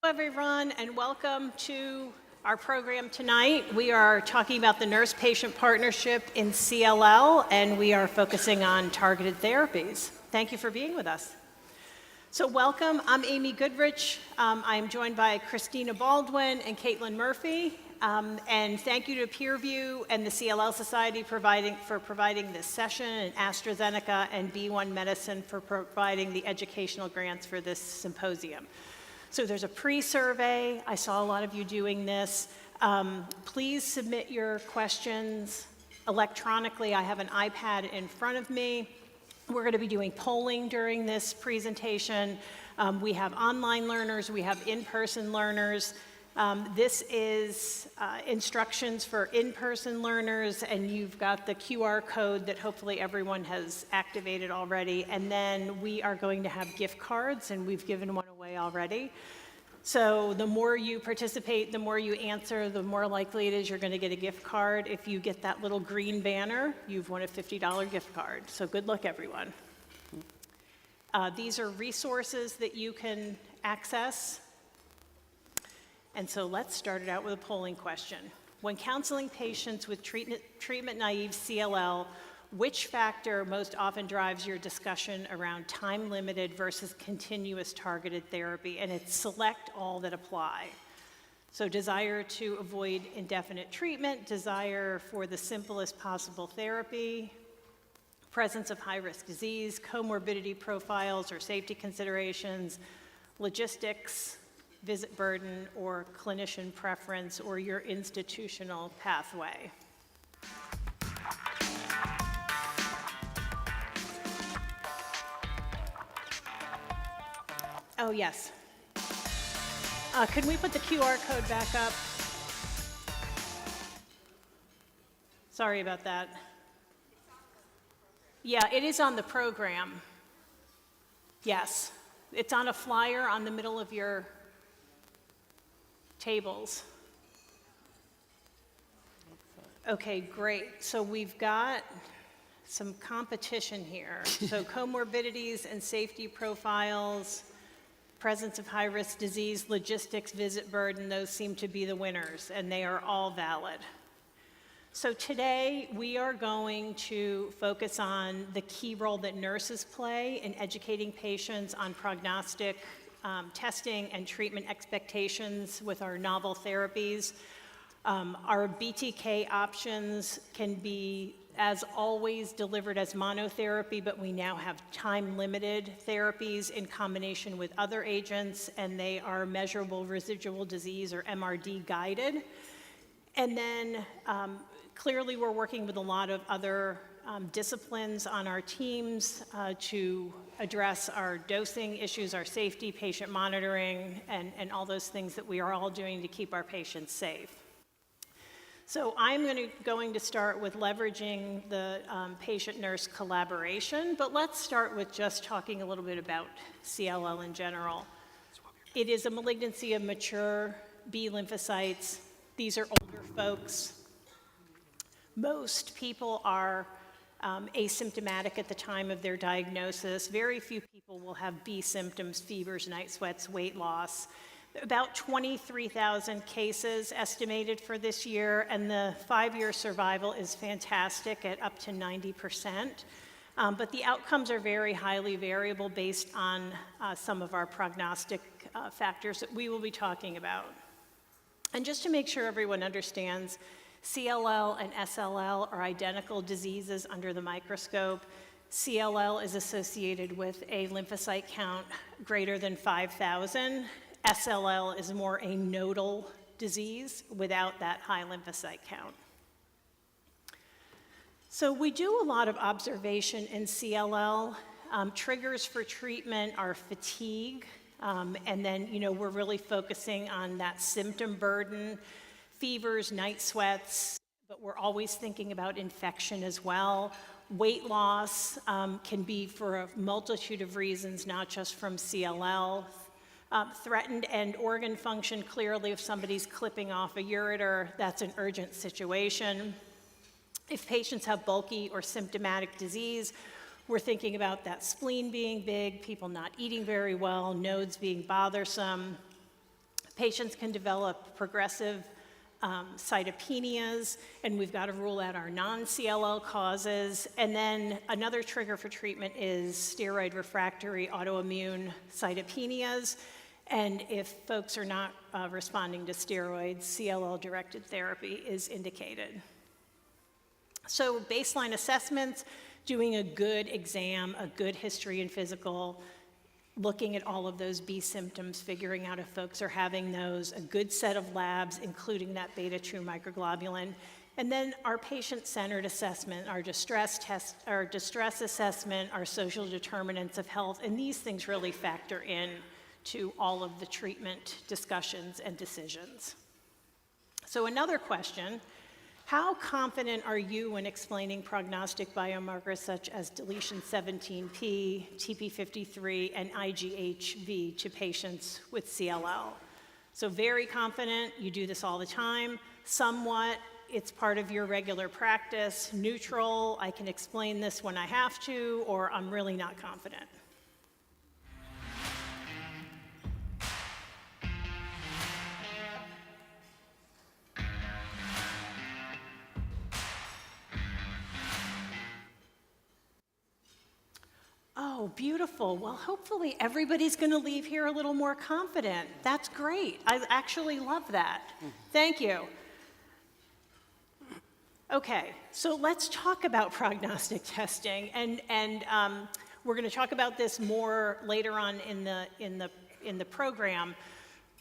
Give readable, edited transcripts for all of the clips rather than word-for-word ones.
Everyone, and welcome to our program tonight. We are talking about the nurse-patient partnership in CLL, and we are focusing on targeted therapies. Thank you for being with us. So welcome, I'm Amy Goodrich. I'm joined by Christina Baldwin and Caitlin Murphy. And thank you to PeerView and the CLL Society for providing this session, and AstraZeneca and B1 Medicine for providing the educational grants for this symposium. So there's a pre-survey. I saw a lot of you doing this. Please submit your questions electronically. I have an iPad in front of me. We're going to be doing polling during this presentation. We have online learners. We have in-person learners. This is instructions for in-person learners, and you've got the QR code that hopefully everyone has activated already. And then we are going to have gift cards, and we've given one away already. So the more you participate, the more you answer, the more likely it is you're going to get a gift card. If you get that little green banner, you've won a $50 gift card. So good luck, everyone. These are resources that you can access. And so let's start it out with a polling question. When counseling patients with treatment-naive CLL, which factor most often drives your discussion around time-limited versus continuous targeted therapy? And it's select all that apply. So desire to avoid indefinite treatment, desire for the simplest possible therapy, presence of high-risk disease, comorbidity profiles or safety considerations, logistics, visit burden, or clinician preference, or your institutional pathway. Oh, yes. Could we put the QR code back up? Sorry about that. Yeah, it is on the program. Yes. It's on a flyer on the middle of your tables. Okay, great. So we've got some competition here. So comorbidities and safety profiles, presence of high-risk disease, logistics, visit burden, those seem to be the winners, and they are all valid. So today, we are going to focus on the key role that nurses play in educating patients on prognostic testing and treatment expectations with our novel therapies. Our BTK options can be, as always, delivered as monotherapy, but we now have time-limited therapies in combination with other agents, and they are measurable residual disease, or MRD guided. And then clearly we're working with a lot of other disciplines on our teams to address our dosing issues, our safety, patient monitoring, and all those things that we are all doing to keep our patients safe. So I'm going to start with leveraging the patient-nurse collaboration, but let's start with just talking a little bit about CLL in general. It is a malignancy of mature B lymphocytes. These are older folks. Most people are asymptomatic at the time of their diagnosis. Very few people will have B symptoms, fevers, night sweats, weight loss. About 23,000 cases estimated for this year, and the 5-year survival is fantastic at up to 90%. But the outcomes are very highly variable based on some of our prognostic factors that we will be talking about. And just to make sure everyone understands, CLL and SLL are identical diseases under the microscope. CLL is associated with a lymphocyte count greater than 5,000. SLL is more a nodal disease without that high lymphocyte count. So we do a lot of observation in CLL. Triggers for treatment are fatigue, and then we're really focusing on that symptom burden, fevers, night sweats, but we're always thinking about infection as well. Weight loss can be for a multitude of reasons, not just from CLL. Threatened end organ function, clearly if somebody's clipping off a ureter, that's an urgent situation. If patients have bulky or symptomatic disease, we're thinking about that spleen being big, people not eating very well, nodes being bothersome. Patients can develop progressive cytopenias, and we've got to rule out our non-CLL causes. And then another trigger for treatment is steroid refractory autoimmune cytopenias. And if folks are not responding to steroids, CLL-directed therapy is indicated. So baseline assessments, doing a good exam, a good history and physical, looking at all of those B symptoms, figuring out if folks are having those, a good set of labs, including that beta-2 microglobulin, and then our patient-centered assessment, our distress test, our distress assessment, our social determinants of health, and these things really factor in to all of the treatment discussions and decisions. So another question, how confident are you when explaining prognostic biomarkers such as deletion 17p, TP53, and IGHV to patients with CLL? So very confident, you do this all the time. Somewhat, it's part of your regular practice. Neutral, I can explain this when I have to, or I'm really not confident. Oh, beautiful. Well, hopefully everybody's going to leave here a little more confident. That's great. I actually love that. Thank you. Okay, so let's talk about prognostic testing, and we're going to talk about this more later on in the program.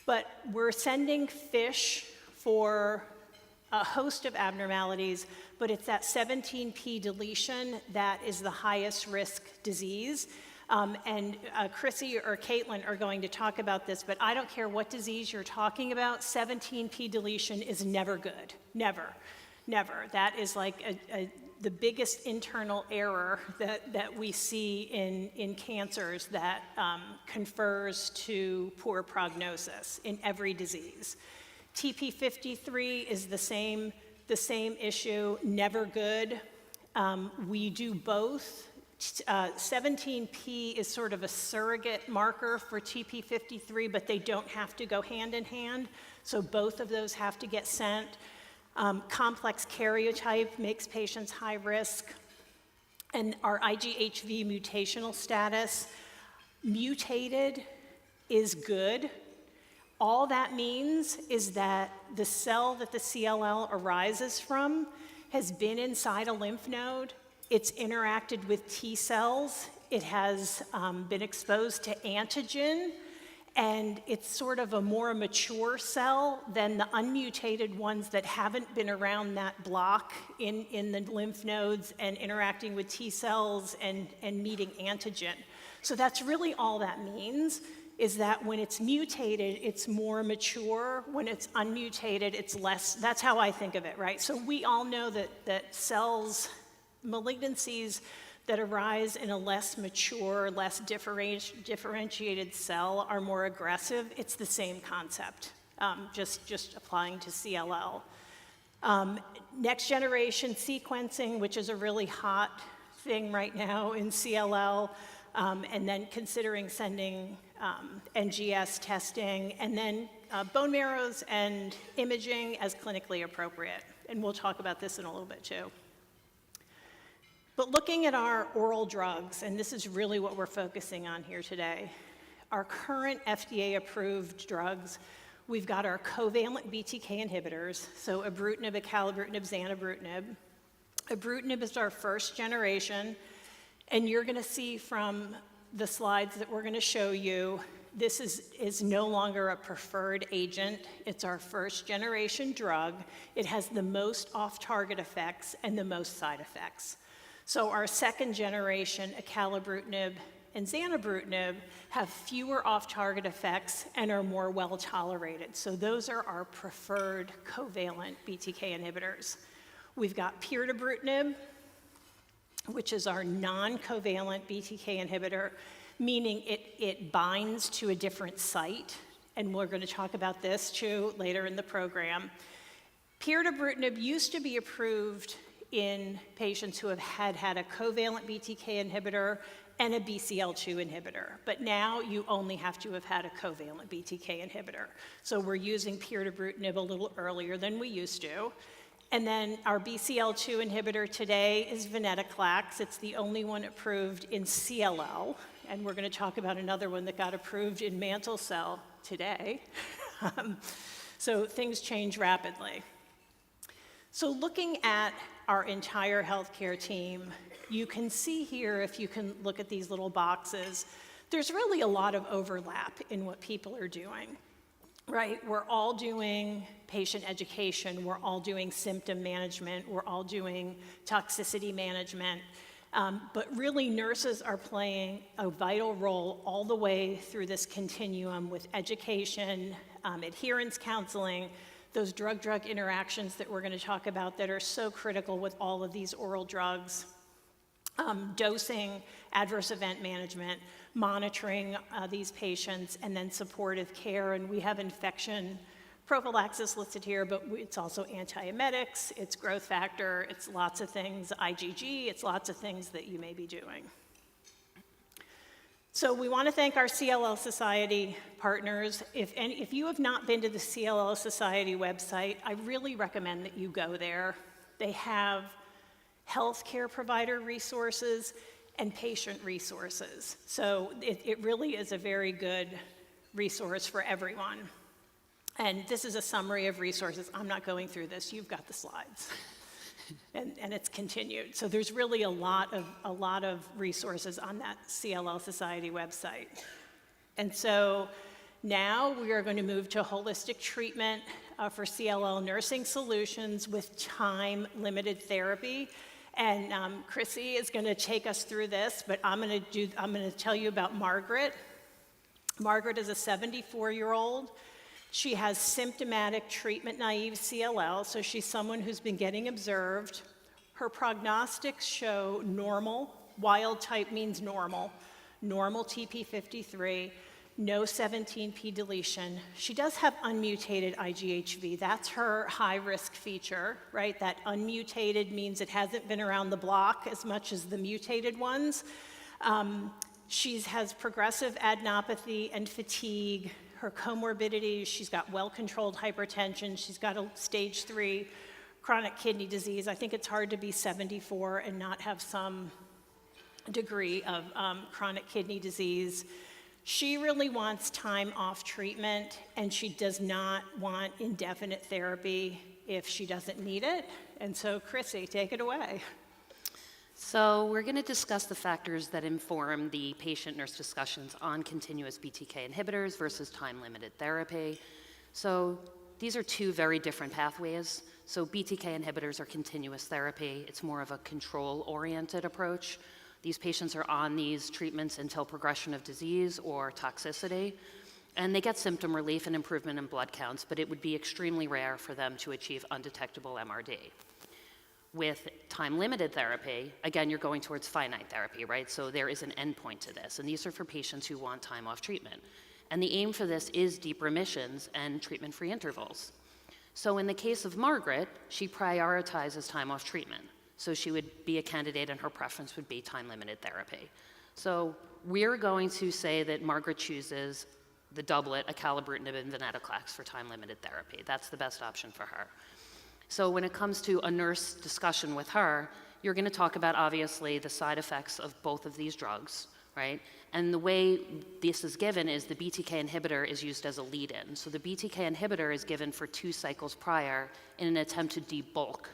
But we're sending FISH for a host of abnormalities, but it's that 17p deletion that is the highest risk disease. And Chrissy or Caitlin are going to talk about this, but I don't care what disease you're talking about, 17p deletion is never good. Never, never. That is like the biggest internal error that we see in cancers that confers to poor prognosis in every disease. TP53 is the same issue, never good. We do both. 17p is sort of a surrogate marker for TP53, but they don't have to go hand in hand, so both of those have to get sent. Complex karyotype makes patients high risk. And our IGHV mutational status, mutated is good. All that means is that the cell that the CLL arises from has been inside a lymph node, it's interacted with T cells, it has been exposed to antigen, and it's sort of a more mature cell than the unmutated ones that haven't been around that block in the lymph nodes and interacting with T cells and meeting antigen. So that's really all that means, is that when it's mutated, it's more mature. When it's unmutated, it's less. That's how I think of it, right? So we all know that cells, malignancies that arise in a less mature, less differentiated cell are more aggressive. It's the same concept, just applying to CLL. Next generation sequencing, which is a really hot thing right now in CLL, and then considering sending NGS testing, and then bone marrows and imaging as clinically appropriate. And we'll talk about this in a little bit too. But looking at our oral drugs, and this is really what we're focusing on here today, our current FDA-approved drugs, we've got our covalent BTK inhibitors, so ibrutinib, acalabrutinib, zanubrutinib. Ibrutinib is our first generation, and you're going to see from the slides that we're going to show you, this is no longer a preferred agent. It's our first generation drug. It has the most off-target effects and the most side effects. So our second generation, acalabrutinib and zanubrutinib, have fewer off-target effects and are more well tolerated. So those are our preferred covalent BTK inhibitors. We've got pirtobrutinib, which is our non-covalent BTK inhibitor, meaning it binds to a different site, and we're going to talk about this too later in the program. Pirtobrutinib used to be approved in patients who have had a covalent BTK inhibitor and a BCL2 inhibitor. But now you only have to have had a covalent BTK inhibitor. So we're using pirtobrutinib a little earlier than we used to. And then our BCL2 inhibitor today is venetoclax. It's the only one approved in CLL. And we're going to talk about another one that got approved in mantle cell today. So things change rapidly. So looking at our entire healthcare team, you can see here, if you can look at these little boxes, there's really a lot of overlap in what people are doing, right? We're all doing patient education, we're all doing symptom management, we're all doing toxicity management, but really nurses are playing a vital role all the way through this continuum with education, adherence counseling, those drug-drug interactions that we're going to talk about that are so critical with all of these oral drugs, dosing, adverse event management, monitoring these patients, and then supportive care. And we have infection prophylaxis listed here, but it's also antiemetics, it's growth factor, it's lots of things, IgG, it's lots of things that you may be doing. So we want to thank our CLL Society partners. If you have not been to the CLL Society website, I really recommend that you go there. They have healthcare provider resources and patient resources. So it really is a very good resource for everyone. And this is a summary of resources. I'm not going through this. You've got the slides. And it's continued. So there's really a lot of resources on that CLL Society website. And so now we are going to move to holistic treatment for CLL nursing solutions with time-limited therapy. And Chrissy is going to take us through this, but I'm going to tell you about Margaret. Margaret is a 74-year-old. She has symptomatic treatment-naive CLL, so she's someone who's been getting observed. Her prognostics show normal, wild type means normal TP53, no 17p deletion. She does have unmutated IGHV. That's her high-risk feature, right? That unmutated means it hasn't been around the block as much as the mutated ones. She has progressive adenopathy and fatigue. Her comorbidities, she's got well-controlled hypertension, she's got a stage 3 chronic kidney disease. I think it's hard to be 74 and not have some degree of chronic kidney disease. She really wants time off treatment, and she does not want indefinite therapy if she doesn't need it. And so, Chrissy, take it away. So we're going to discuss the factors that inform the patient-nurse discussions on continuous BTK inhibitors versus time-limited therapy. So these are two very different pathways. So BTK inhibitors are continuous therapy. It's more of a control-oriented approach. These patients are on these treatments until progression of disease or toxicity, and they get symptom relief and improvement in blood counts, but it would be extremely rare for them to achieve undetectable MRD. With time-limited therapy, again, you're going towards finite therapy, right? So there is an endpoint to this, and these are for patients who want time off treatment. And the aim for this is deep remissions and treatment-free intervals. So in the case of Margaret, she prioritizes time off treatment. So she would be a candidate, and her preference would be time-limited therapy. So we're going to say that Margaret chooses the doublet, acalabrutinib and venetoclax for time-limited therapy. That's the best option for her. So when it comes to a nurse discussion with her, you're going to talk about, obviously, the side effects of both of these drugs, right? And the way this is given is the BTK inhibitor is used as a lead-in. So the BTK inhibitor is given for 2 cycles prior in an attempt to debulk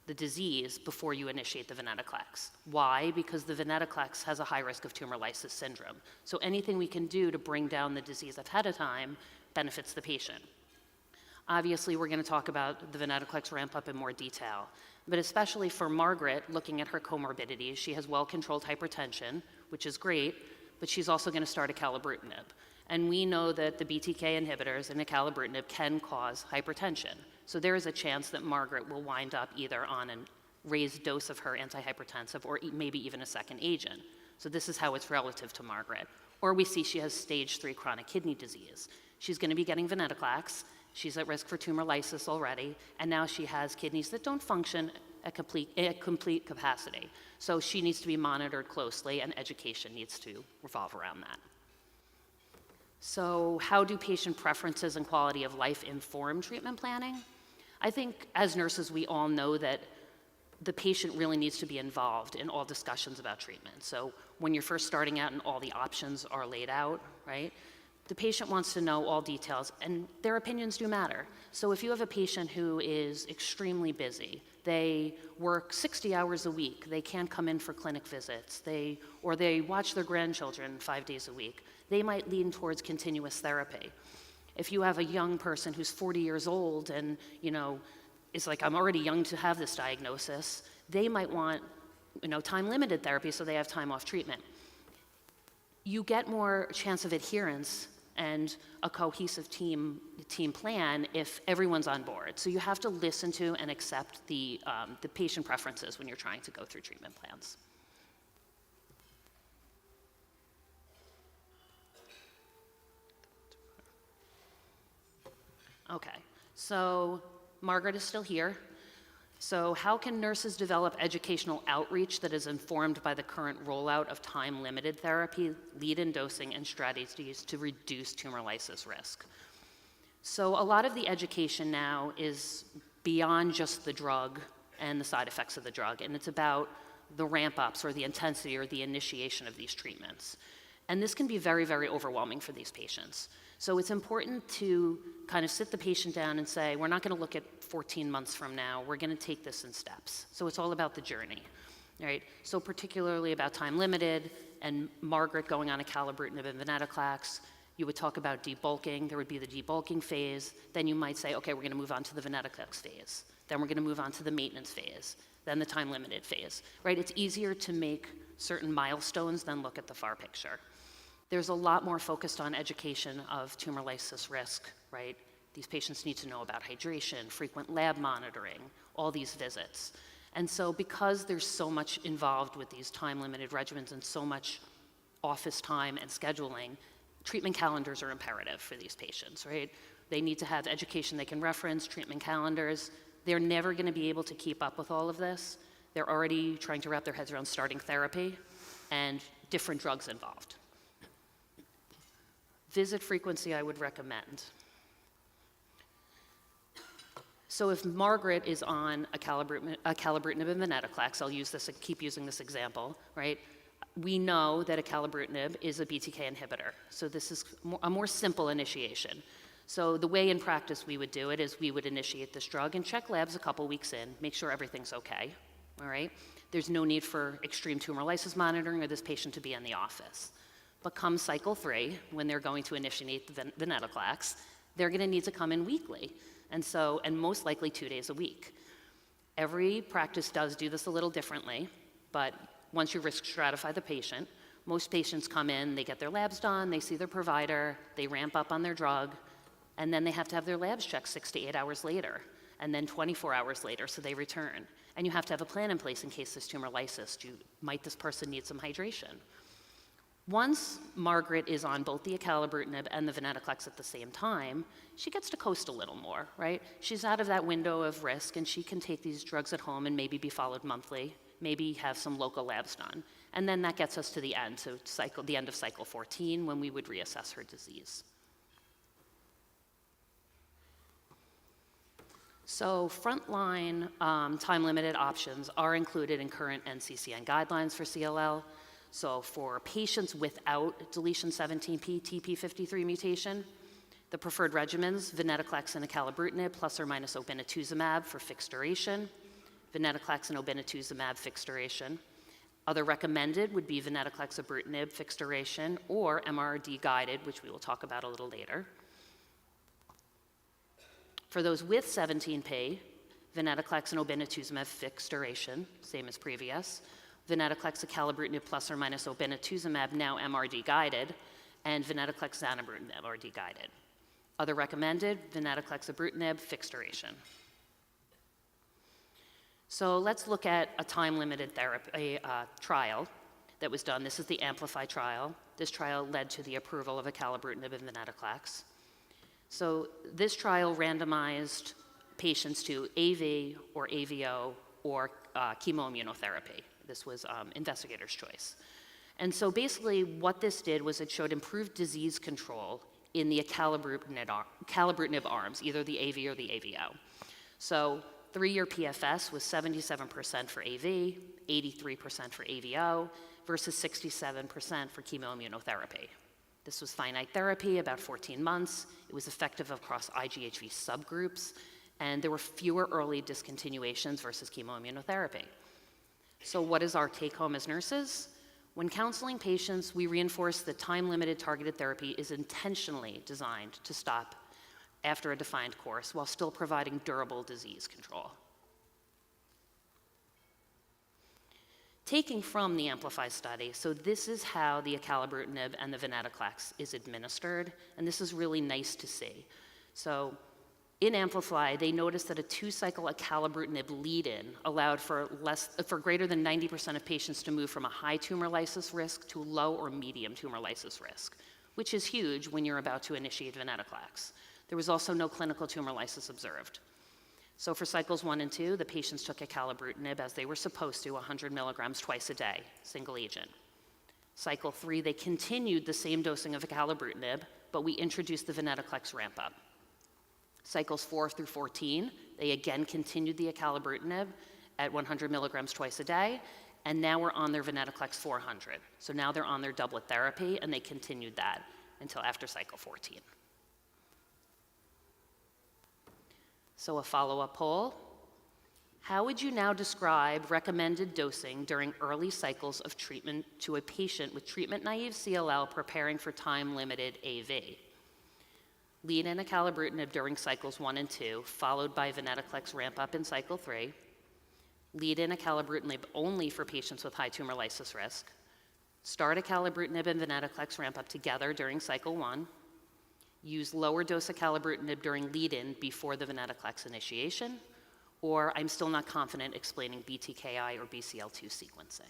the disease before you initiate the venetoclax. Why? Because the venetoclax has a high risk of tumor lysis syndrome. So anything we can do to bring down the disease ahead of time benefits the patient. Obviously, we're going to talk about the venetoclax ramp up in more detail, but especially for Margaret, looking at her comorbidities, she has well-controlled hypertension, which is great, but she's also going to start acalabrutinib. And we know that the BTK inhibitors and acalabrutinib can cause hypertension. So there is a chance that Margaret will wind up either on a raised dose of her antihypertensive or maybe even a second agent. So this is how it's relative to Margaret. Or we see she has stage 3 chronic kidney disease. She's going to be getting venetoclax. She's at risk for tumor lysis already, and now she has kidneys that don't function at complete capacity. So she needs to be monitored closely, and education needs to revolve around that. So how do patient preferences and quality of life inform treatment planning? I think as nurses, we all know that the patient really needs to be involved in all discussions about treatment. So when you're first starting out and all the options are laid out, right, the patient wants to know all details, and their opinions do matter. So if you have a patient who is extremely busy, they work 60 hours a week, they can't come in for clinic visits, or they watch their grandchildren 5 days a week, they might lean towards continuous therapy. If you have a young person who's 40 years old and, is like, I'm already young to have this diagnosis, they might want, time-limited therapy so they have time off treatment. You get more chance of adherence and a cohesive team plan if everyone's on board. So you have to listen to and accept the patient preferences when you're trying to go through treatment plans. Okay, so Margaret is still here. So how can nurses develop educational outreach that is informed by the current rollout of time-limited therapy, lead-in dosing, and strategies to reduce tumor lysis risk? So a lot of the education now is beyond just the drug and the side effects of the drug, and it's about the ramp-ups or the intensity or the initiation of these treatments. And this can be very, very overwhelming for these patients. So it's important to kind of sit the patient down and say, we're not going to look at 14 months from now, we're going to take this in steps. So it's all about the journey, right? So particularly about time limited and Margaret going on acalabrutinib and venetoclax, you would talk about debulking, there would be the debulking phase, then you might say, okay, we're going to move on to the venetoclax phase, then we're going to move on to the maintenance phase, then the time limited phase, right? It's easier to make certain milestones than look at the far picture. There's a lot more focused on education of tumor lysis risk, right? These patients need to know about hydration, frequent lab monitoring, all these visits. And so because there's so much involved with these time-limited regimens and so much office time and scheduling, treatment calendars are imperative for these patients, right? They need to have education they can reference, treatment calendars. They're never going to be able to keep up with all of this. They're already trying to wrap their heads around starting therapy and different drugs involved. Visit frequency I would recommend. So if Margaret is on acalabrutinib and venetoclax, I'll use this, keep using this example, right? We know that acalabrutinib is a BTK inhibitor. So this is a more simple initiation. So the way in practice we would do it is we would initiate this drug and check labs a couple weeks in, make sure everything's okay, all right? There's no need for extreme tumor lysis monitoring or this patient to be in the office. But come cycle 3, when they're going to initiate the venetoclax, they're going to need to come in weekly, and most likely 2 days a week. Every practice does do this a little differently, but once you risk stratify the patient, most patients come in, they get their labs done, they see their provider, they ramp up on their drug, and then they have to have their labs checked 6 to 8 hours later, and then 24 hours later, so they return. And you have to have a plan in place in case there's tumor lysis. Might this person need some hydration? Once Margaret is on both the acalabrutinib and the venetoclax at the same time, she gets to coast a little more, right? She's out of that window of risk, and she can take these drugs at home and maybe be followed monthly, maybe have some local labs done. And then that gets us to the end, so the end of cycle 14, when we would reassess her disease. So frontline time-limited options are included in current NCCN guidelines for CLL. So for patients without deletion 17p TP53 mutation, the preferred regimens, venetoclax and acalabrutinib plus or minus obinutuzumab for fixed duration, venetoclax and obinutuzumab fixed duration. Other recommended would be venetoclax ibrutinib fixed duration or MRD guided, which we will talk about a little later. For those with 17p, venetoclax and obinutuzumab fixed duration, same as previous. Venetoclax acalabrutinib plus or minus obinutuzumab, now MRD guided, and venetoclax zanubrutinib MRD guided. Other recommended, venetoclax ibrutinib fixed duration. So let's look at a time-limited therapy trial that was done. This is the AMPLIFY trial. This trial led to the approval of acalabrutinib and venetoclax. So this trial randomized patients to AV or AVO or chemoimmunotherapy. This was investigator's choice. And so basically what this did was it showed improved disease control in the acalabrutinib arms, either the AV or the AVO. So 3-year PFS was 77% for AV, 83% for AVO, versus 67% for chemoimmunotherapy. This was finite therapy, about 14 months. It was effective across IGHV subgroups, and there were fewer early discontinuations versus chemoimmunotherapy. So what is our take home as nurses? When counseling patients, we reinforce that time-limited targeted therapy is intentionally designed to stop after a defined course while still providing durable disease control. Taking from the AMPLIFY study, so this is how the acalabrutinib and the venetoclax is administered, and this is really nice to see. So in AMPLIFY, they noticed that a 2-cycle acalabrutinib lead-in allowed for greater than 90% of patients to move from a high tumor lysis risk to low or medium tumor lysis risk, which is huge when you're about to initiate venetoclax. There was also no clinical tumor lysis observed. So for cycles 1 and 2, the patients took acalabrutinib as they were supposed to, 100 milligrams twice a day, single agent. Cycle 3, they continued the same dosing of acalabrutinib, but we introduced the venetoclax ramp-up. Cycles 4 through 14, they again continued the acalabrutinib at 100 milligrams twice a day, and now we're on their venetoclax 400. So now they're on their doublet therapy, and they continued that until after cycle 14. So a follow-up poll. How would you now describe recommended dosing during early cycles of treatment to a patient with treatment-naive CLL preparing for time-limited AV? Lead-in acalabrutinib during cycles 1 and 2, followed by venetoclax ramp-up in cycle 3. Lead-in acalabrutinib only for patients with high tumor lysis risk. Start acalabrutinib and venetoclax ramp-up together during cycle 1. Use lower dose acalabrutinib during lead-in before the venetoclax initiation. Or I'm still not confident explaining BTKI or BCL2 sequencing.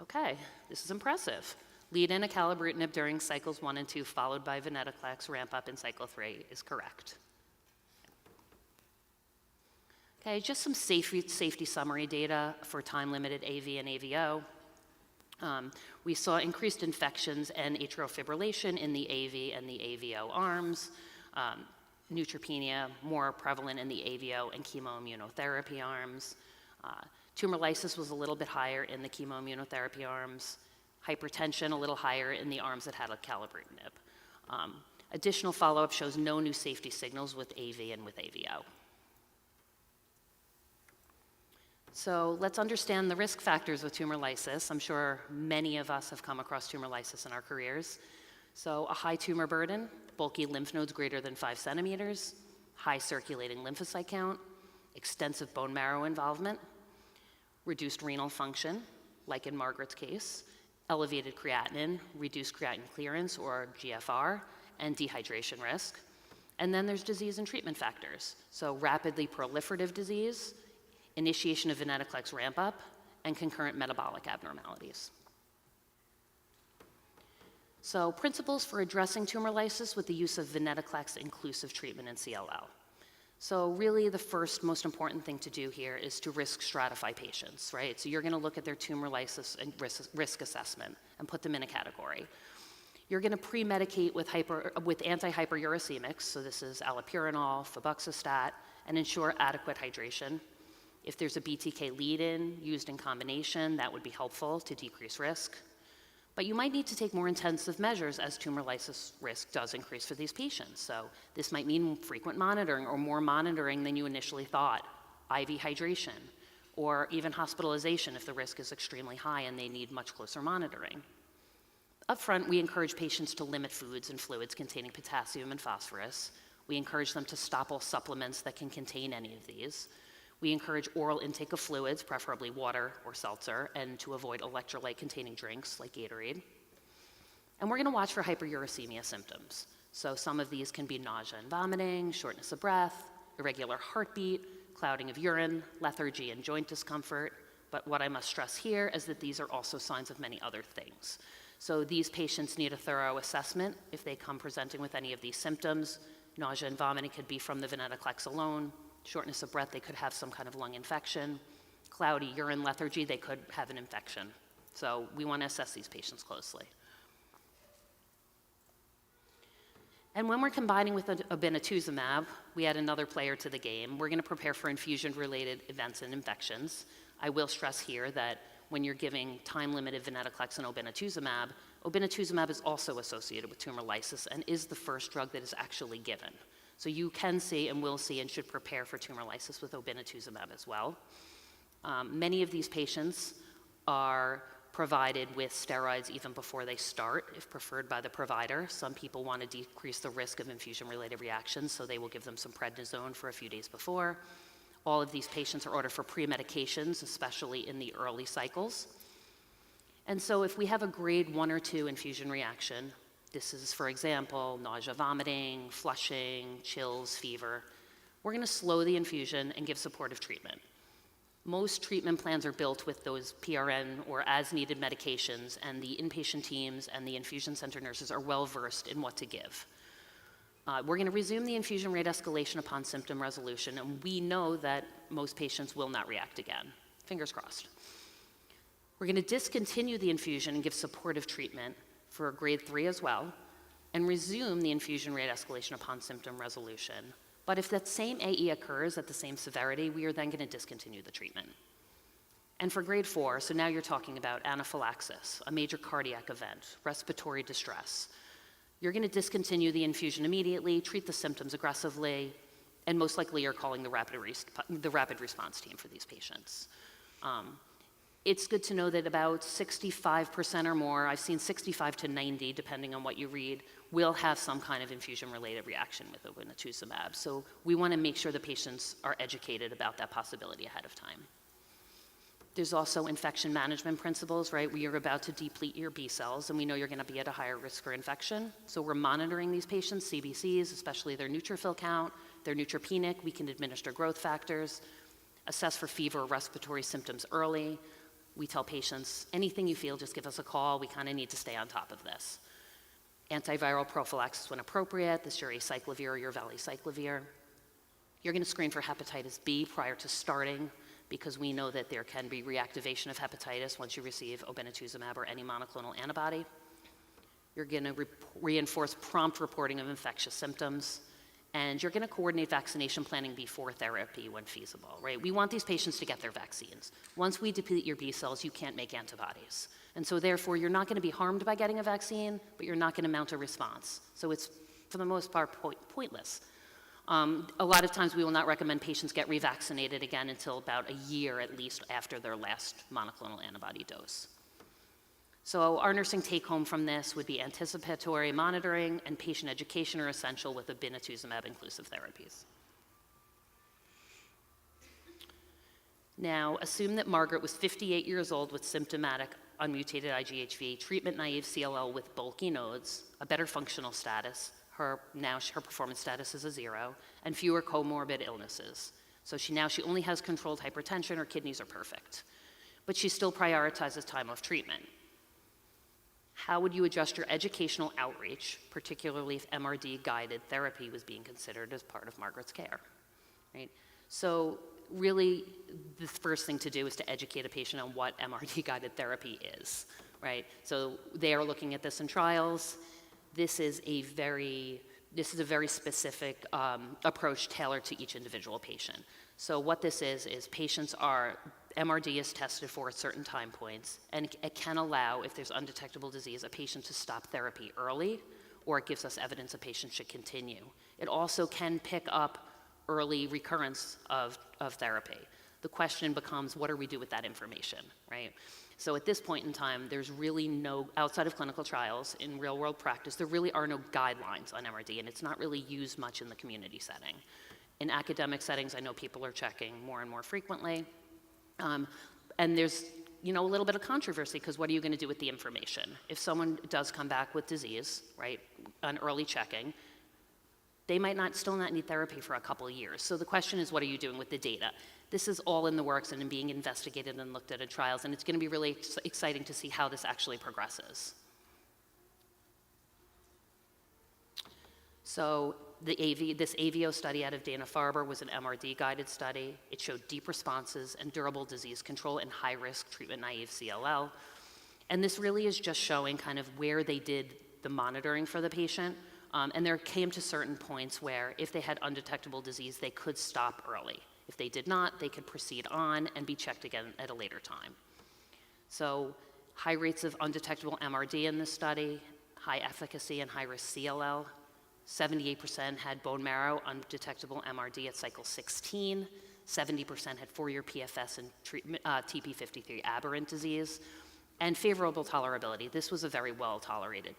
Okay, this is impressive. Lead-in acalabrutinib during cycles 1 and 2, followed by venetoclax ramp-up in cycle 3 is correct. Okay, just some safety summary data for time-limited AV and AVO. We saw increased infections and atrial fibrillation in the AV and the AVO arms. Neutropenia more prevalent in the AVO and chemoimmunotherapy arms. Tumor lysis was a little bit higher in the chemoimmunotherapy arms. Hypertension a little higher in the arms that had acalabrutinib. Additional follow-up shows no new safety signals with AV and with AVO. So let's understand the risk factors of tumor lysis. I'm sure many of us have come across tumor lysis in our careers. So a high tumor burden, bulky lymph nodes greater than 5 centimeters, high circulating lymphocyte count, extensive bone marrow involvement, reduced renal function, like in Margaret's case, elevated creatinine, reduced creatinine clearance, or GFR, and dehydration risk. And then there's disease and treatment factors. So rapidly proliferative disease, initiation of venetoclax ramp-up, and concurrent metabolic abnormalities. So principles for addressing tumor lysis with the use of venetoclax-inclusive treatment in CLL. So really the first most important thing to do here is to risk stratify patients, right? So you're gonna look at their tumor lysis and risk assessment and put them in a category. You're gonna pre-medicate with anti-hyperuricemics, so this is allopurinol, febuxostat, and ensure adequate hydration. If there's a BTK lead-in used in combination, that would be helpful to decrease risk. But you might need to take more intensive measures as tumor lysis risk does increase for these patients. So this might mean frequent monitoring or more monitoring than you initially thought, IV hydration, or even hospitalization if the risk is extremely high and they need much closer monitoring. Up front, we encourage patients to limit foods and fluids containing potassium and phosphorus. We encourage them to stop all supplements that can contain any of these. We encourage oral intake of fluids, preferably water or seltzer, and to avoid electrolyte-containing drinks like Gatorade. And we're gonna watch for hyperuricemia symptoms. So some of these can be nausea and vomiting, shortness of breath, irregular heartbeat, clouding of urine, lethargy, and joint discomfort. But what I must stress here is that these are also signs of many other things. So these patients need a thorough assessment if they come presenting with any of these symptoms. Nausea and vomiting could be from the venetoclax alone. Shortness of breath, they could have some kind of lung infection. Cloudy urine, lethargy, they could have an infection. So we want to assess these patients closely. And when we're combining with obinutuzumab, we add another player to the game. We're going to prepare for infusion-related events and infections. I will stress here that when you're giving time-limited venetoclax and obinutuzumab, obinutuzumab is also associated with tumor lysis and is the first drug that is actually given. So you can see and will see and should prepare for tumor lysis with obinutuzumab as well. Many of these patients are provided with steroids even before they start, if preferred by the provider. Some people want to decrease the risk of infusion-related reactions, so they will give them some prednisone for a few days before. All of these patients are ordered for pre-medications, especially in the early cycles. And so if we have a grade 1 or 2 infusion reaction, this is, for example, nausea, vomiting, flushing, chills, fever, we're going to slow the infusion and give supportive treatment. Most treatment plans are built with those PRN or as-needed medications, and the inpatient teams and the infusion center nurses are well-versed in what to give. We're going to resume the infusion rate escalation upon symptom resolution, and we know that most patients will not react again. Fingers crossed. We're going to discontinue the infusion and give supportive treatment for grade 3 as well, and resume the infusion rate escalation upon symptom resolution. But if that same AE occurs at the same severity, we are then going to discontinue the treatment. And for grade 4, so now you're talking about anaphylaxis, a major cardiac event, respiratory distress. You're going to discontinue the infusion immediately, treat the symptoms aggressively, and most likely you're calling the rapid response team for these patients. It's good to know that about 65% or more, I've seen 65 to 90, depending on what you read, will have some kind of infusion-related reaction with obinutuzumab. So we want to make sure the patients are educated about that possibility ahead of time. There's also infection management principles, right? We are about to deplete your B cells, and we know you're going to be at a higher risk for infection. So we're monitoring these patients' CBCs, especially their neutrophil count, their neutropenic. We can administer growth factors, assess for fever or respiratory symptoms early. We tell patients, anything you feel, just give us a call. We kind of need to stay on top of this. Antiviral prophylaxis when appropriate. This is your acyclovir or your valacyclovir. You're going to screen for hepatitis B prior to starting, because we know that there can be reactivation of hepatitis once you receive obinutuzumab or any monoclonal antibody. You're going to reinforce prompt reporting of infectious symptoms, and you're going to coordinate vaccination planning before therapy when feasible, right? We want these patients to get their vaccines. Once we deplete your B cells, you can't make antibodies. And so therefore, you're not going to be harmed by getting a vaccine, but you're not going to mount a response. So it's, for the most part, pointless. A lot of times we will not recommend patients get revaccinated again until about a year at least after their last monoclonal antibody dose. So our nursing take-home from this would be anticipatory monitoring and patient education are essential with obinutuzumab-inclusive therapies. Now, assume that Margaret was 58 years old with symptomatic unmutated IgHV, treatment-naive CLL with bulky nodes, a better functional status, her performance status is a 0, and fewer comorbid illnesses. So she only has controlled hypertension, her kidneys are perfect. But she still prioritizes time off treatment. How would you adjust your educational outreach, particularly if MRD-guided therapy was being considered as part of Margaret's care, right? So really, the first thing to do is to educate a patient on what MRD-guided therapy is, right? So they are looking at this in trials. This is a very specific approach tailored to each individual patient. So what this is patients MRD is tested for at certain time points, and it can allow, if there's undetectable disease, a patient to stop therapy early, or it gives us evidence a patient should continue. It also can pick up early recurrence of therapy. The question becomes, what do we do with that information, right? So at this point in time, there's really no, outside of clinical trials, in real world practice, there really are no guidelines on MRD, and it's not really used much in the community setting. In academic settings, I know people are checking more and more frequently. And there's a little bit of controversy, because what are you going to do with the information? If someone does come back with disease, right, on early checking, they might still not need therapy for a couple of years. So the question is, what are you doing with the data? This is all in the works and being investigated and looked at in trials, and it's going to be really exciting to see how this actually progresses. So this AVO study out of Dana-Farber was an MRD-guided study. It showed deep responses and durable disease control in high-risk treatment-naive CLL. And this really is just showing kind of where they did the monitoring for the patient. And there came to certain points where if they had undetectable disease, they could stop early. If they did not, they could proceed on and be checked again at a later time. So high rates of undetectable MRD in this study, high efficacy in high-risk CLL. 78% had bone marrow undetectable MRD at cycle 16. 70% had 4-year PFS and TP53 aberrant disease. And favorable tolerability. This was a very well-tolerated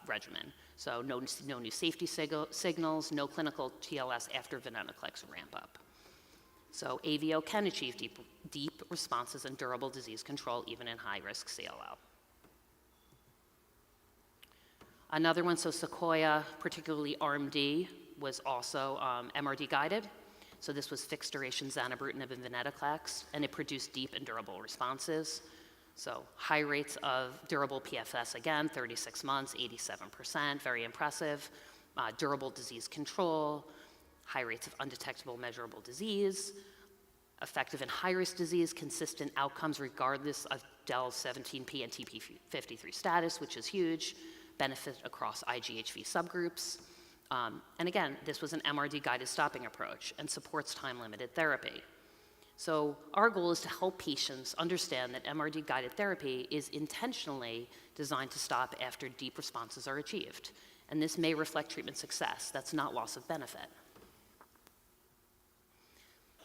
regimen. So no new safety signals, no clinical TLS after venetoclax ramp-up. So AVO can achieve deep responses and durable disease control even in high-risk CLL. Another one, so Sequoia, particularly ARM-D, was also MRD-guided. So this was fixed-duration zanubrutinib and venetoclax, and it produced deep and durable responses. So high rates of durable PFS, again, 36 months, 87%, very impressive. Durable disease control, high rates of undetectable measurable disease, effective in high-risk disease, consistent outcomes regardless of DEL17P and TP53 status, which is huge, benefit across IGHV subgroups. And again, this was an MRD-guided stopping approach and supports time-limited therapy. So our goal is to help patients understand that MRD-guided therapy is intentionally designed to stop after deep responses are achieved. And this may reflect treatment success. That's not loss of benefit.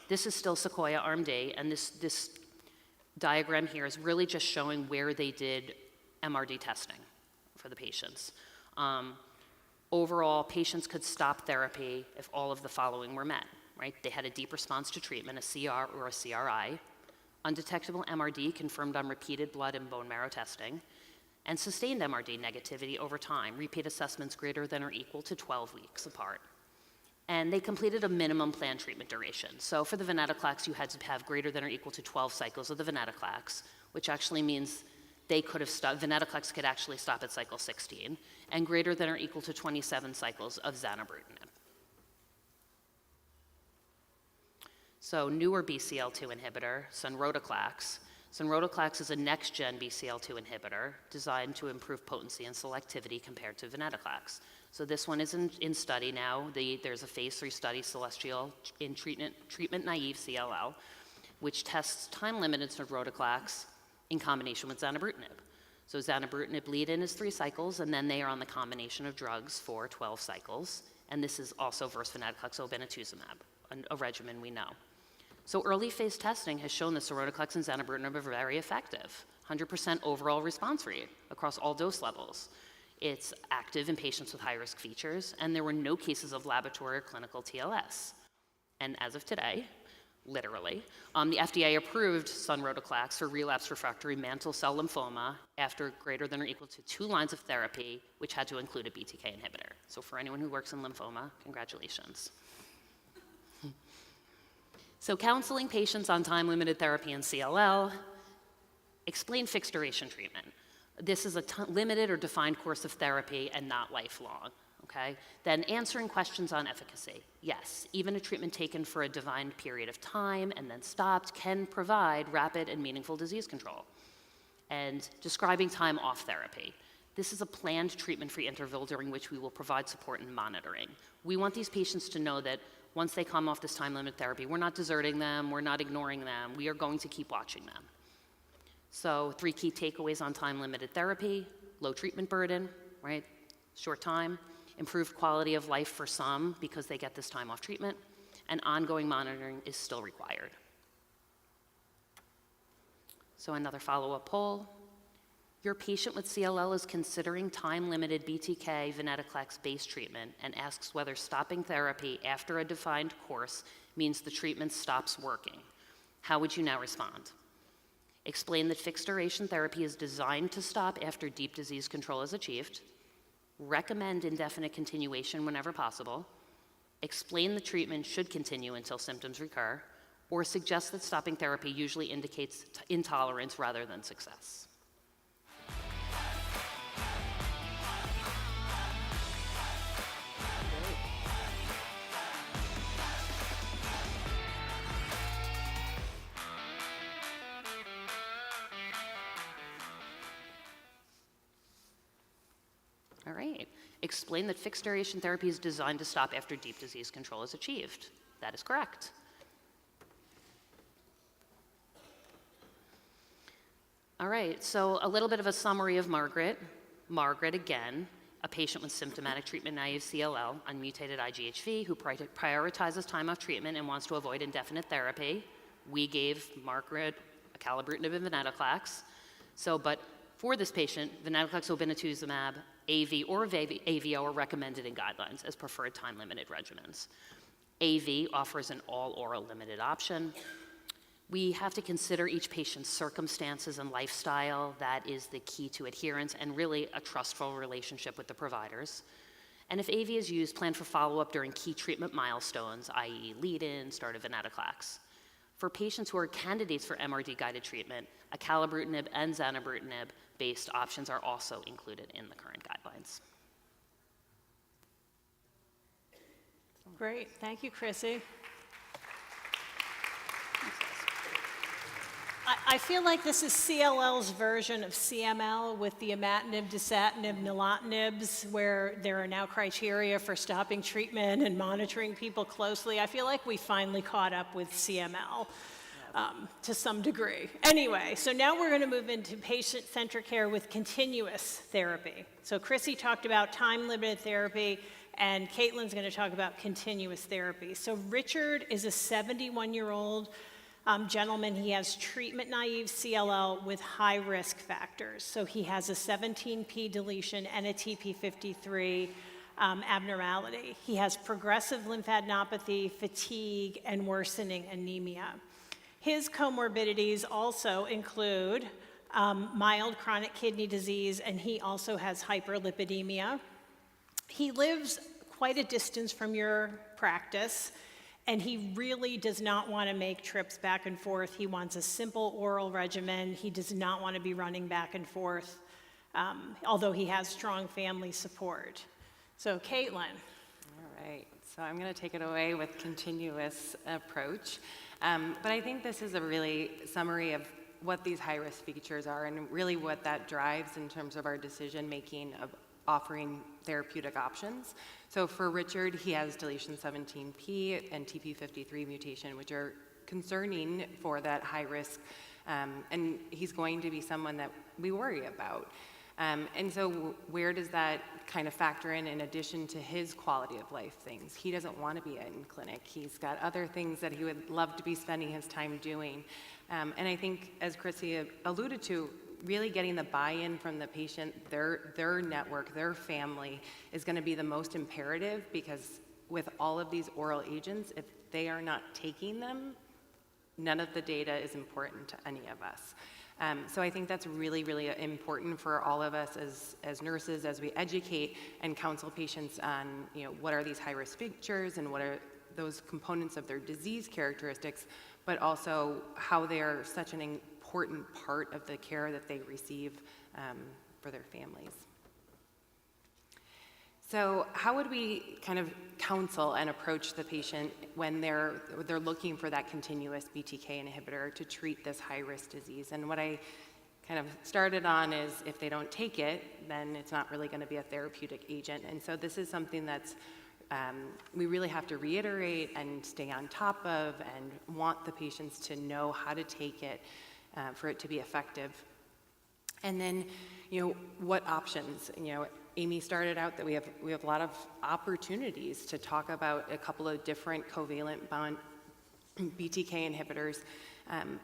This is still Sequoia ARM-D, and this diagram here is really just showing where they did MRD testing for the patients. Overall, patients could stop therapy if all of the following were met. Right? They had a deep response to treatment, a CR or a CRI, undetectable MRD confirmed on repeated blood and bone marrow testing, and sustained MRD negativity over time, repeat assessments greater than or equal to 12 weeks apart. And they completed a minimum planned treatment duration. So for the venetoclax, you had to have greater than or equal to 12 cycles of the venetoclax, which actually means they could have stopped, venetoclax could actually stop at cycle 16, and greater than or equal to 27 cycles of zanubrutinib. So newer BCL2 inhibitor, sonrotoclax. Sonrotoclax is a next-gen BCL2 inhibitor designed to improve potency and selectivity compared to venetoclax. So this one is in study now. There's a phase 3 study, Celestial, in treatment-naive CLL, which tests time-limited sonrotoclax in combination with zanubrutinib. So zanubrutinib lead-in is 3 cycles, and then they are on the combination of drugs for 12 cycles. And this is also versus venetoclax obinutuzumab, a regimen we know. So early phase testing has shown that sonrotoclax and zanubrutinib are very effective, 100% overall response rate across all dose levels. It's active in patients with high-risk features, and there were no cases of laboratory or clinical TLS. And as of today, literally, the FDA approved sonrotoclax for relapsed refractory mantle cell lymphoma after greater than or equal to 2 lines of therapy, which had to include a BTK inhibitor. So for anyone who works in lymphoma, congratulations. So counseling patients on time-limited therapy in CLL, explain fixed duration treatment. This is a limited or defined course of therapy and not lifelong, okay? Then answering questions on efficacy. Yes, even a treatment taken for a defined period of time and then stopped can provide rapid and meaningful disease control. And describing time off therapy. This is a planned treatment-free interval during which we will provide support and monitoring. We want these patients to know that once they come off this time-limit therapy, we're not deserting them, we're not ignoring them, we are going to keep watching them. So 3 key takeaways on time-limited therapy: low treatment burden, right? Short time, improved quality of life for some because they get this time off treatment, and ongoing monitoring is still required. So another follow-up poll. Your patient with CLL is considering time-limited BTK venetoclax-based treatment and asks whether stopping therapy after a defined course means the treatment stops working. How would you now respond? Explain that fixed duration therapy is designed to stop after deep disease control is achieved. Recommend indefinite continuation whenever possible. explain the treatment should continue until symptoms recur, or suggest that stopping therapy usually indicates intolerance rather than success. All right. Explain that fixed duration therapy is designed to stop after deep disease control is achieved. That is correct. All right, so a little bit of a summary of Margaret. Margaret, again, a patient with symptomatic treatment-naive CLL, unmutated IGHV, who prioritizes time off treatment and wants to avoid indefinite therapy. We gave Margaret acalabrutinib and venetoclax. But for this patient, venetoclax, obinutuzumab, AV, or AVO are recommended in guidelines as preferred time-limited regimens. AV offers an all-oral limited option. We have to consider each patient's circumstances and lifestyle. That is the key to adherence and really a trustful relationship with the providers. And if AV is used, plan for follow-up during key treatment milestones, i.e. lead-in, start of venetoclax. For patients who are candidates for MRD-guided treatment, acalabrutinib and zanubrutinib-based options are also included in the current guidelines. Great, thank you, Chrissy. I feel like this is CLL's version of CML with the imatinib, dasatinib, nilotinibs, where there are now criteria for stopping treatment and monitoring people closely. I feel like we finally caught up with CML to some degree. Anyway, so now we're going to move into patient-centered care with continuous therapy. So Chrissy talked about time-limited therapy, and Caitlin's going to talk about continuous therapy. So Richard is a 71-year-old gentleman. He has treatment-naive CLL with high-risk factors. So he has a 17p deletion and a TP53 abnormality. He has progressive lymphadenopathy, fatigue, and worsening anemia. His comorbidities also include mild chronic kidney disease, and he also has hyperlipidemia. He lives quite a distance from your practice, and he really does not want to make trips back and forth. He wants a simple oral regimen. He does not want to be running back and forth, although he has strong family support. So, Caitlin. All right, so I'm going to take it away with continuous approach. But I think this is a really summary of what these high-risk features are and really what that drives in terms of our decision-making of offering therapeutic options. So for Richard, he has deletion 17p and TP53 mutation, which are concerning for that high risk, and he's going to be someone that we worry about. And so where does that kind of factor in addition to his quality of life things? He doesn't want to be in clinic. He's got other things that he would love to be spending his time doing. And I think, as Chrissy alluded to, really getting the buy-in from the patient, their network, their family is going to be the most imperative, because with all of these oral agents, if they are not taking them, none of the data is important to any of us. So I think that's really, really important for all of us as nurses, as we educate and counsel patients on, what are these high-risk features and what are those components of their disease characteristics, but also how they are such an important part of the care that they receive for their families. So how would we kind of counsel and approach the patient when they're looking for that continuous BTK inhibitor to treat this high-risk disease? And what I kind of started on is, if they don't take it, then it's not really going to be a therapeutic agent. And so this is something that's we really have to reiterate and stay on top of, and want the patients to know how to take it for it to be effective. And then, what options? Amy started out that we have a lot of opportunities to talk about a couple of different covalent bond BTK inhibitors.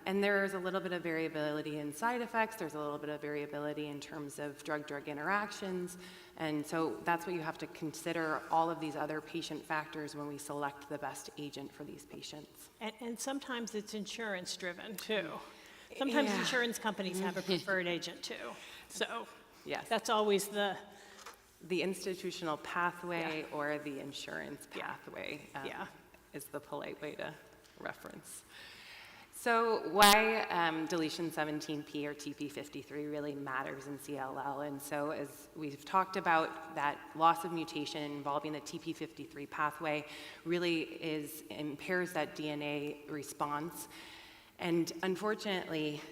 And there's a little bit of variability in side effects. There's a little bit of variability in terms of drug-drug interactions. And so that's what you have to consider, all of these other patient factors when we select the best agent for these patients. And sometimes it's insurance-driven, too. Sometimes insurance companies have a preferred agent, too. So yes, that's always the the institutional pathway or the insurance pathway is the polite way to reference. So why deletion 17p or TP53 really matters in CLL. And so as we've talked about, that loss of mutation involving the TP53 pathway really impairs that DNA response. And unfortunately,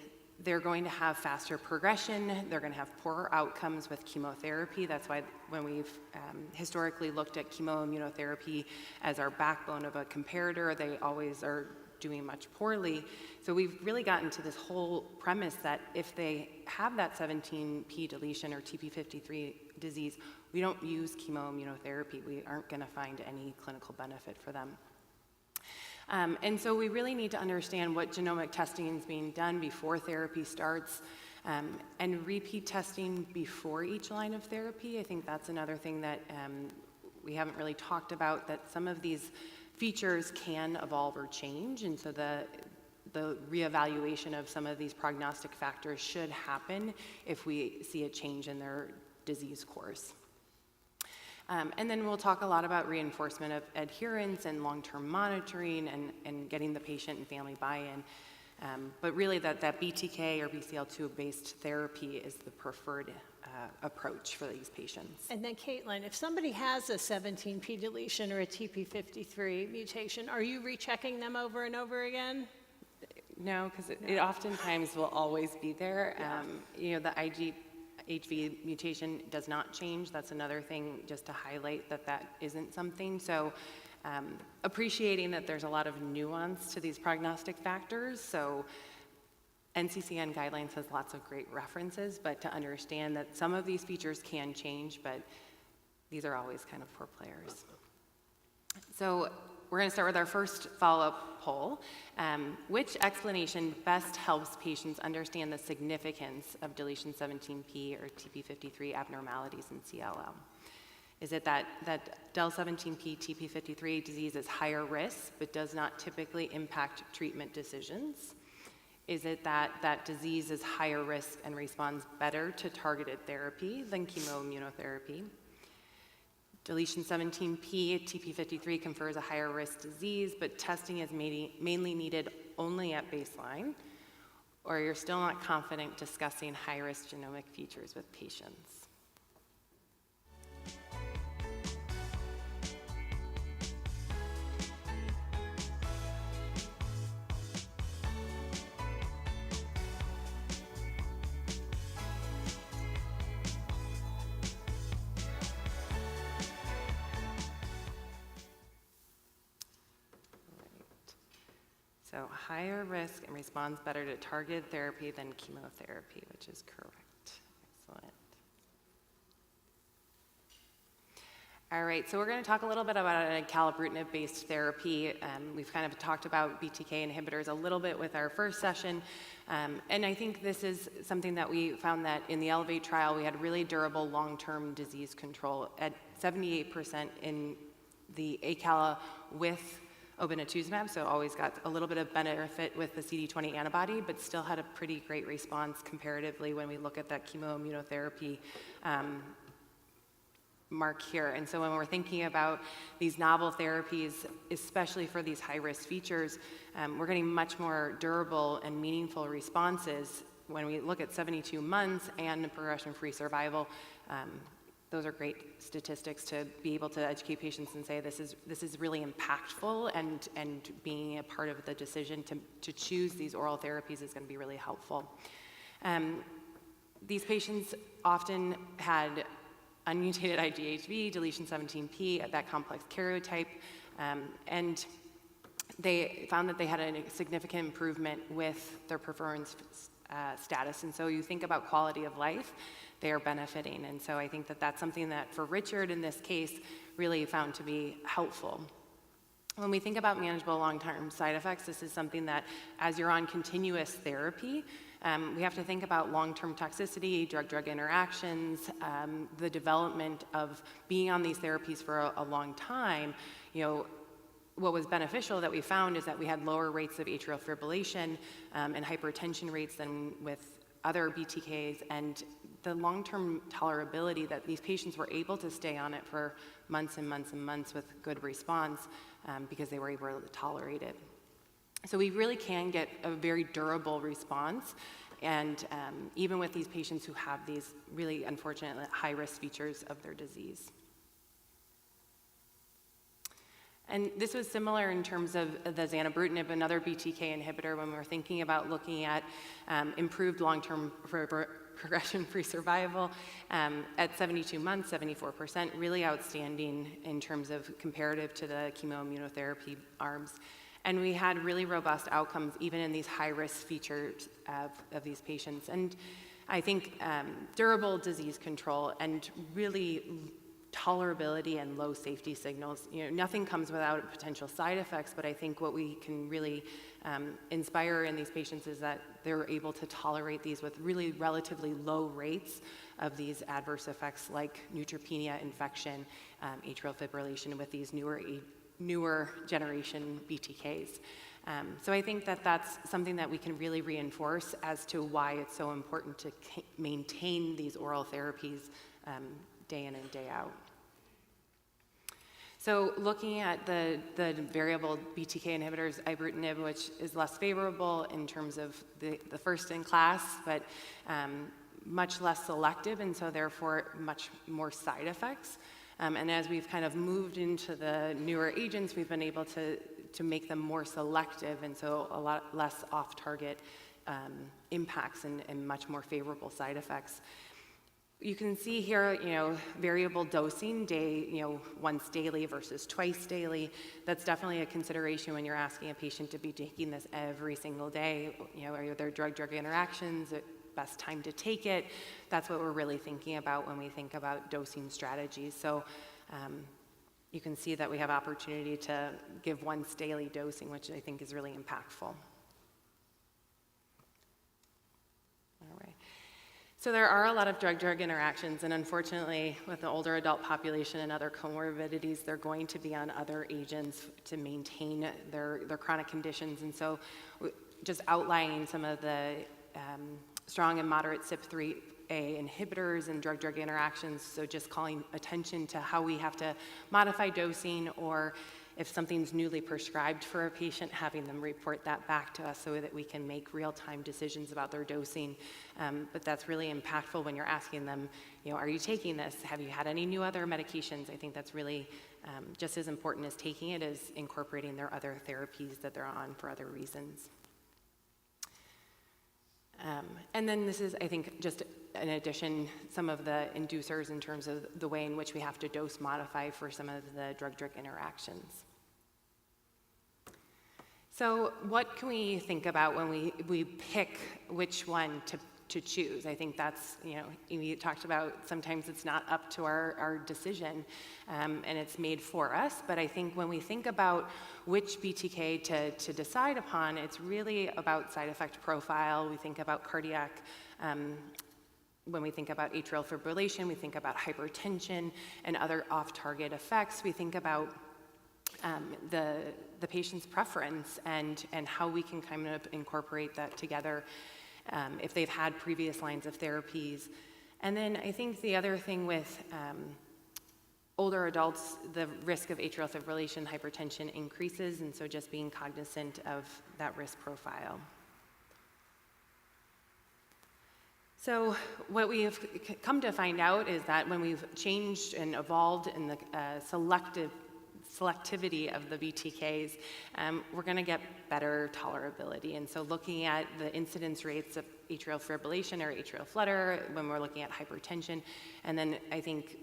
they're going to have faster progression. They're going to have poorer outcomes with chemotherapy. That's why when we've historically looked at chemoimmunotherapy as our backbone of a comparator, they always are doing much poorly. So we've really gotten to this whole premise that if they have that 17p deletion or TP53 disease, we don't use chemoimmunotherapy. We aren't going to find any clinical benefit for them. And so we really need to understand what genomic testing is being done before therapy starts, and repeat testing before each line of therapy. I think that's another thing that we haven't really talked about, that some of these features can evolve or change, and so the reevaluation of some of these prognostic factors should happen if we see a change in their disease course. And then we'll talk a lot about reinforcement of adherence and long-term monitoring and getting the patient and family buy-in. But really that BTK or BCL2-based therapy is the preferred approach for these patients. And then Caitlin, if somebody has a 17p deletion or a TP53 mutation, are you rechecking them over and over again? No, because it oftentimes will always be there. You know, the IGHV mutation does not change. That's another thing just to highlight that isn't something. So appreciating that there's a lot of nuance to these prognostic factors. So NCCN guidelines has lots of great references, but to understand that some of these features can change, but these are always kind of poor players. So we're going to start with our first follow-up poll. Which explanation best helps patients understand the significance of deletion 17p or TP53 abnormalities in CLL? Is it that del 17p TP53 disease is higher risk but does not typically impact treatment decisions? Is it that disease is higher risk and responds better to targeted therapy than chemoimmunotherapy? Deletion 17p TP53 confers a higher risk disease, but testing is mainly needed only at baseline, or you're still not confident discussing high-risk genomic features with patients. So higher risk and responds better to targeted therapy than chemotherapy, which is correct. Excellent. All right, so we're going to talk a little bit about a acalabrutinib-based therapy. We've kind of talked about BTK inhibitors a little bit with our first session, and I think this is something that we found that in the ELEVATE trial, we had really durable long-term disease control at 78% in the acala with obinutuzumab, so always got a little bit of benefit with the CD20 antibody, but still had a pretty great response comparatively when we look at that chemoimmunotherapy mark here. And so when we're thinking about these novel therapies, especially for these high-risk features, we're getting much more durable and meaningful responses when we look at 72 months and progression-free survival. Those are great statistics to be able to educate patients and say this is really impactful, and being a part of the decision to choose these oral therapies is going to be really helpful. These patients often had unmutated IGHV, deletion 17p, that complex karyotype, and they found that they had a significant improvement with their preference status. And so you think about quality of life, they are benefiting. And so I think that that's something that for Richard in this case really found to be helpful. When we think about manageable long-term side effects, this is something that as you're on continuous therapy, we have to think about long-term toxicity, drug-drug interactions, the development of being on these therapies for a long time. You know, what was beneficial that we found is that we had lower rates of atrial fibrillation and hypertension rates than with other BTKs, and the long-term tolerability that these patients were able to stay on it for months and months and months with good response because they were able to tolerate it. So we really can get a very durable response, and even with these patients who have these really unfortunate high-risk features of their disease. And this was similar in terms of the zanubrutinib, another BTK inhibitor, when we were thinking about looking at improved long-term progression-free survival at 72 months, 74%, really outstanding in terms of comparative to the chemoimmunotherapy arms. And we had really robust outcomes even in these high-risk features of these patients. And I think durable disease control and really tolerability and low safety signals. Nothing comes without potential side effects, but I think what we can really inspire in these patients is that they're able to tolerate these with really relatively low rates of these adverse effects like neutropenia, infection, atrial fibrillation with these newer generation BTKs. So I think that that's something that we can really reinforce as to why it's so important to maintain these oral therapies day in and day out. So looking at the variable BTK inhibitors, ibrutinib, which is less favorable in terms of the first in class, but much less selective, and so therefore much more side effects. And as we've kind of moved into the newer agents, we've been able to make them more selective, and so a lot less off-target impacts and much more favorable side effects. You can see here, variable dosing, once daily versus twice daily. That's definitely a consideration when you're asking a patient to be taking this every single day. Are there drug-drug interactions? Best time to take it? That's what we're really thinking about when we think about dosing strategies. So you can see that we have opportunity to give once daily dosing, which I think is really impactful. All right. So there are a lot of drug-drug interactions, and unfortunately, with the older adult population and other comorbidities, they're going to be on other agents to maintain their chronic conditions. And so just outlining some of the strong and moderate CYP3A inhibitors and drug-drug interactions, so just calling attention to how we have to modify dosing, or if something's newly prescribed for a patient, having them report that back to us so that we can make real-time decisions about their dosing. But that's really impactful when you're asking them, are you taking this? Have you had any new other medications? I think that's really just as important as taking it as incorporating their other therapies that they're on for other reasons. And then this is, I think, just in addition, some of the inducers in terms of the way in which we have to dose modify for some of the drug-drug interactions. So what can we think about when we pick which one to choose? I think that's, Amy talked about sometimes it's not up to our decision, and it's made for us. But I think when we think about which BTK to decide upon, it's really about side effect profile. We think about cardiac. When we think about atrial fibrillation, we think about hypertension and other off-target effects. We think about the patient's preference and how we can kind of incorporate that together if they've had previous lines of therapies. And then I think the other thing with older adults, the risk of atrial fibrillation, hypertension increases, and so just being cognizant of that risk profile. So what we've come to find out is that when we've changed and evolved in the selectivity of the BTKs, we're going to get better tolerability. And so looking at the incidence rates of atrial fibrillation or atrial flutter when we're looking at hypertension. And then I think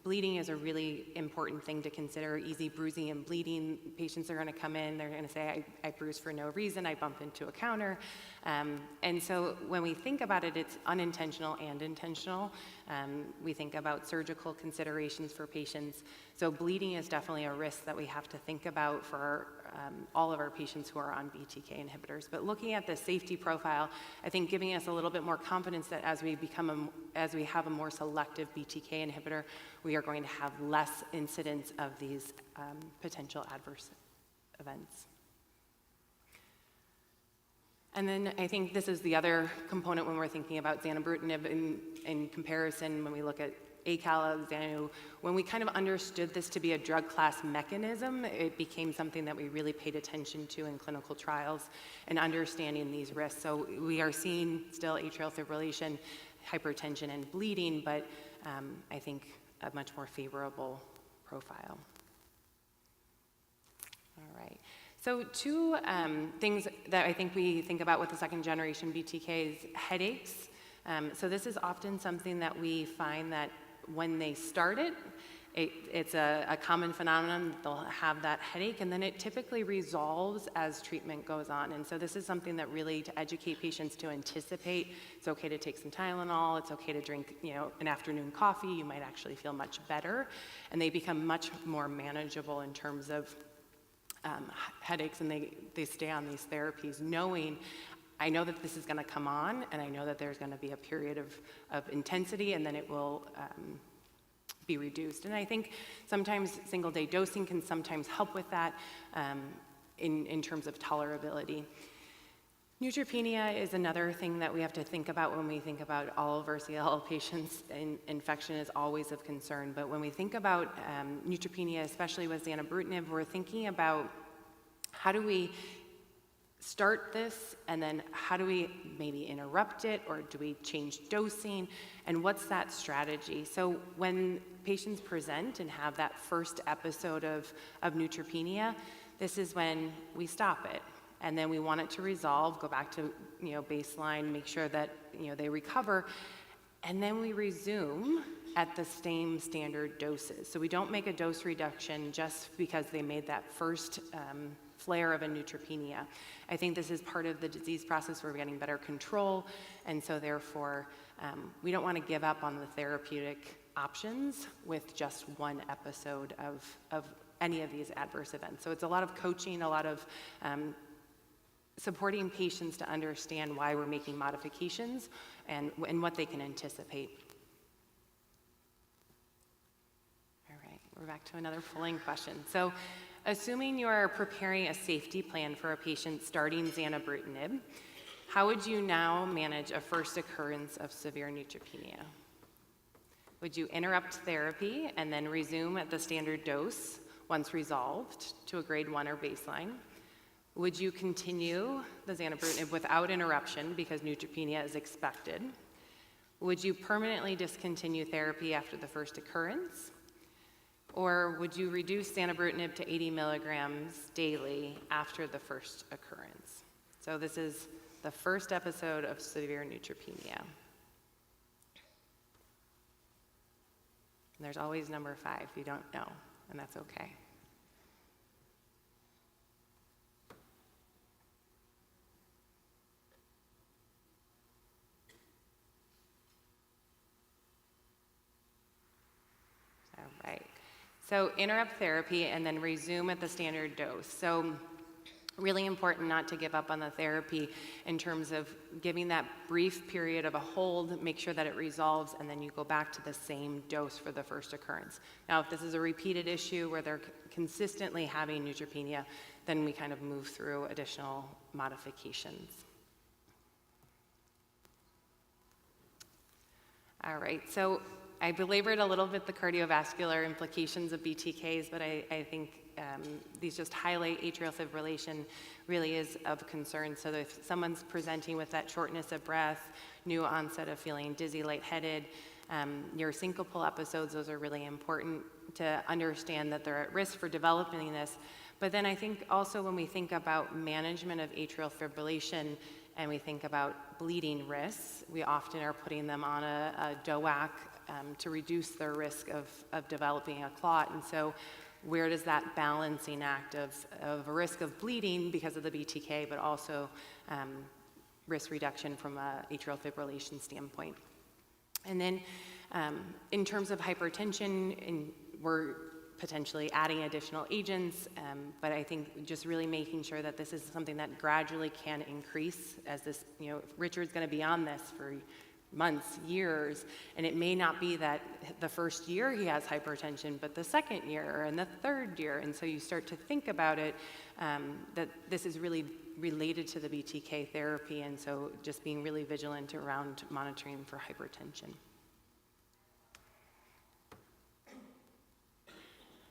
bleeding is a really important thing to consider. Easy bruising and bleeding. Patients are going to come in, they're going to say, I bruise for no reason, I bump into a counter. And so when we think about it, it's unintentional and intentional. We think about surgical considerations for patients. So bleeding is definitely a risk that we have to think about for all of our patients who are on BTK inhibitors. But looking at the safety profile, I think giving us a little bit more confidence that as we have a more selective BTK inhibitor, we are going to have less incidence of these potential adverse events. And then I think this is the other component when we're thinking about zanubrutinib in comparison when we look at ACAL, Xanu. When we kind of understood this to be a drug class mechanism, it became something that we really paid attention to in clinical trials and understanding these risks. So we are seeing still atrial fibrillation, hypertension, and bleeding, but I think a much more favorable profile. All right. So two things that I think we think about with the second generation BTK is headaches. So this is often something that we find that when they start it's a common phenomenon. They'll have that headache, and then it typically resolves as treatment goes on. And so this is something that really to educate patients to anticipate. It's okay to take some Tylenol. It's okay to drink, an afternoon coffee. You might actually feel much better, and they become much more manageable in terms of headaches, and they stay on these therapies knowing, I know that this is going to come on, and I know that there's going to be a period of intensity, and then it will be reduced. And I think sometimes single-day dosing can sometimes help with that in terms of tolerability. Neutropenia is another thing that we have to think about when we think about all of our CLL patients. Infection is always of concern, but when we think about neutropenia, especially with zanubrutinib, we're thinking about how do we start this, and then how do we maybe interrupt it, or do we change dosing, and what's that strategy? So when patients present and have that first episode of neutropenia, this is when we stop it. And then we want it to resolve, go back to baseline, make sure that they recover, and then we resume at the same standard doses. So we don't make a dose reduction just because they made that first flare of a neutropenia. I think this is part of the disease process where we're getting better control, and so therefore we don't want to give up on the therapeutic options with just one episode of any of these adverse events. So it's a lot of coaching, a lot of supporting patients to understand why we're making modifications and what they can anticipate. All right, we're back to another polling question. So assuming you are preparing a safety plan for a patient starting zanubrutinib, how would you now manage a first occurrence of severe neutropenia? Would you interrupt therapy and then resume at the standard dose once resolved to a grade 1 or baseline? Would you continue the zanubrutinib without interruption because neutropenia is expected? Would you permanently discontinue therapy after the first occurrence? Or would you reduce zanubrutinib to 80 milligrams daily after the first occurrence? So this is the first episode of severe neutropenia. And there's always number 5 you don't know, and that's okay. Right. So interrupt therapy and then resume at the standard dose. So really important not to give up on the therapy in terms of giving that brief period of a hold, make sure that it resolves, and then you go back to the same dose for the first occurrence. Now, if this is a repeated issue where they're consistently having neutropenia, then we kind of move through additional modifications. All right, so I belabored a little bit the cardiovascular implications of BTKs, but I think these just highlight atrial fibrillation really is of concern. So if someone's presenting with that shortness of breath, new onset of feeling dizzy, lightheaded, near syncopal episodes, those are really important to understand that they're at risk for developing this. But then I think also when we think about management of atrial fibrillation and we think about bleeding risks, we often are putting them on a DOAC to reduce their risk of developing a clot. And so where does that balancing act of a risk of bleeding because of the BTK, but also risk reduction from an atrial fibrillation standpoint? And then in terms of hypertension, we're potentially adding additional agents, but I think just really making sure that this is something that gradually can increase as this, Richard's going to be on this for months, years, and it may not be that the first year he has hypertension, but the second year and the third year. And so you start to think about it, that this is really related to the BTK therapy, and so just being really vigilant around monitoring for hypertension.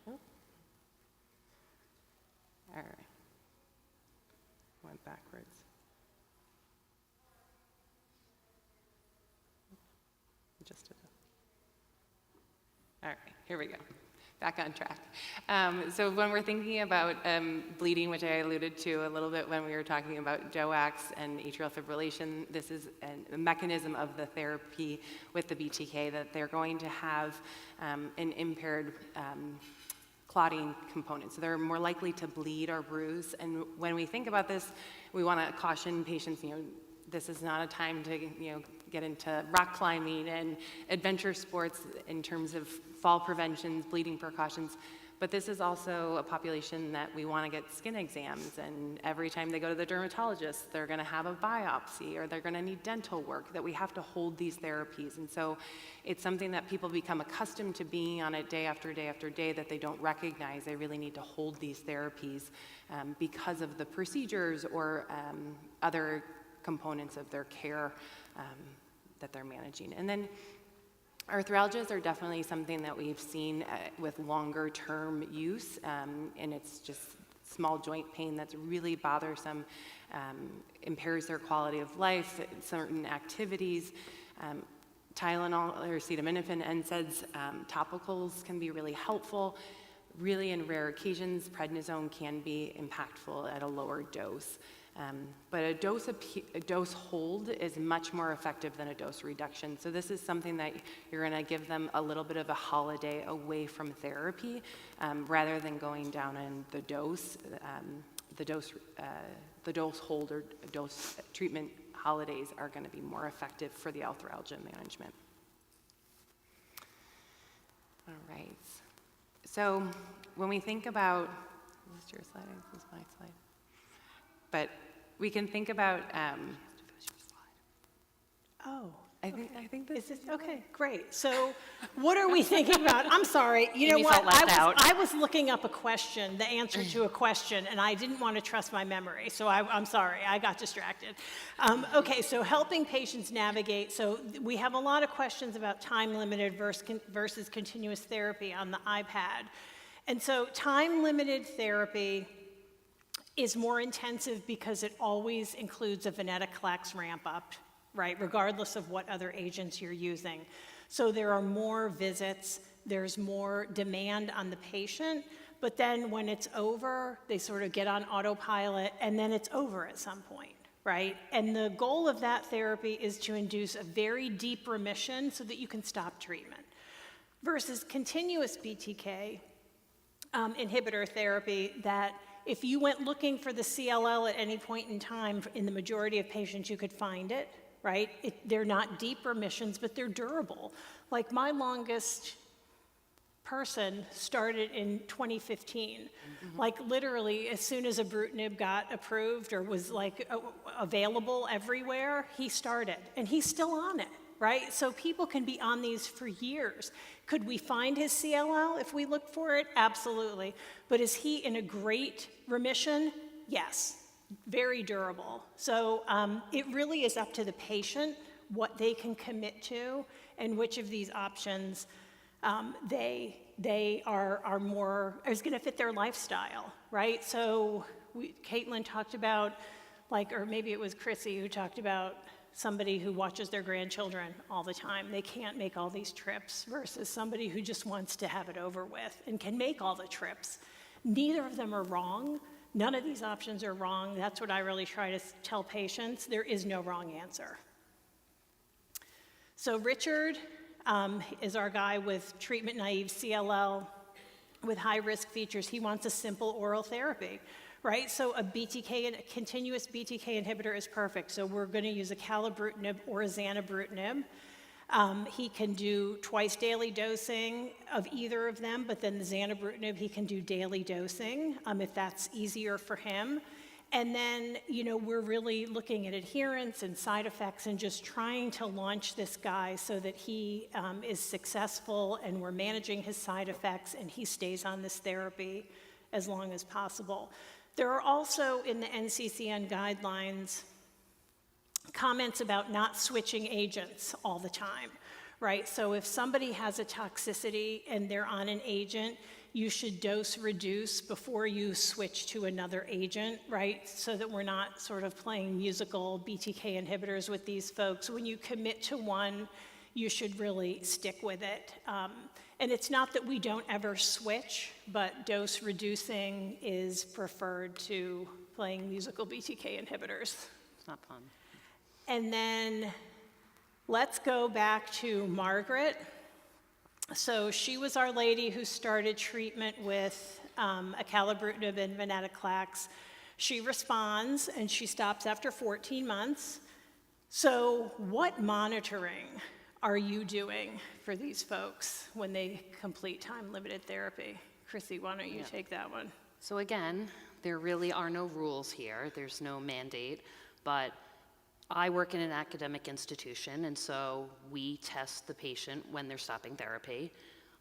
Oh. All right. Went backwards. Just did that. All right, here we go. Back on track. So when we're thinking about bleeding, which I alluded to a little bit when we were talking about DOACs and atrial fibrillation, this is a mechanism of the therapy with the BTK that they're going to have an impaired clotting component. So they're more likely to bleed or bruise. And when we think about this, we want to caution patients, this is not a time to, get into rock climbing and adventure sports in terms of fall preventions, bleeding precautions. But this is also a population that we want to get skin exams, and every time they go to the dermatologist, they're going to have a biopsy or they're going to need dental work, that we have to hold these therapies. And so it's something that people become accustomed to being on it day after day after day, that they don't recognize they really need to hold these therapies because of the procedures or other components of their care that they're managing. And then arthralgias are definitely something that we've seen with longer term use, and it's just small joint pain that's really bothersome, impairs their quality of life, certain activities. Tylenol or acetaminophen NSAIDs, topicals can be really helpful. Really, in rare occasions, prednisone can be impactful at a lower dose. But a dose hold is much more effective than a dose reduction. So this is something that you're going to give them a little bit of a holiday away from therapy, rather than going down in the dose. The dose hold or dose treatment holidays are going to be more effective for the arthralgia management. All right. So when we think about, is this your slide? This is my slide. But we can think about. Oh. I think this Is this, okay, great. So what are we thinking about? I'm sorry, you know Amy what? felt left out. I was looking up a question, the answer to a question, and I didn't want to trust my memory, so I'm sorry, I got distracted. Okay, so helping patients navigate. So we have a lot of questions about time-limited versus continuous therapy on the iPad. And so time-limited therapy is more intensive because it always includes a venetoclax ramp-up, right, regardless of what other agents you're using. So there are more visits, there's more demand on the patient, but then when it's over, they sort of get on autopilot, and then it's over at some point, right? And the goal of that therapy is to induce a very deep remission so that you can stop treatment. Versus continuous BTK inhibitor therapy, that if you went looking for the CLL at any point in time, in the majority of patients, you could find it, right? They're not deep remissions, but they're durable. Like my longest person started in 2015. Like literally, as soon as ibrutinib got approved or was like available everywhere, he started, and he's still on it, right? So people can be on these for years. Could we find his CLL if we look for it? Absolutely. But is he in a great remission? Yes. Very durable. So it really is up to the patient what they can commit to and which of these options they are more, is going to fit their lifestyle, right? So Caitlin talked about, or maybe it was Chrissy who talked about somebody who watches their grandchildren all the time. They can't make all these trips versus somebody who just wants to have it over with and can make all the trips. Neither of them are wrong. None of these options are wrong. That's what I really try to tell patients. There is no wrong answer. So Richard is our guy with treatment-naive CLL with high-risk features. He wants a simple oral therapy, right? So a continuous BTK inhibitor is perfect. So we're going to use a acalabrutinib or a zanubrutinib. He can do twice daily dosing of either of them, but then the zanubrutinib, he can do daily dosing if that's easier for him. And then, we're really looking at adherence and side effects and just trying to launch this guy so that he is successful, and we're managing his side effects and he stays on this therapy as long as possible. There are also in the NCCN guidelines comments about not switching agents all the time, right? So if somebody has a toxicity and they're on an agent, you should dose reduce before you switch to another agent, right? So that we're not sort of playing musical BTK inhibitors with these folks. When you commit to one, you should really stick with it. And it's not that we don't ever switch, but dose reducing is preferred to playing musical BTK inhibitors. It's not fun. And then let's go back to Margaret. So she was our lady who started treatment with acalabrutinib and venetoclax. She responds and she stops after 14 months. So what monitoring are you doing for these folks when they complete time-limited therapy? Chrissy, why don't you take that one? So again, there really are no rules here. There's no mandate, but I work in an academic institution, and so we test the patient when they're stopping therapy.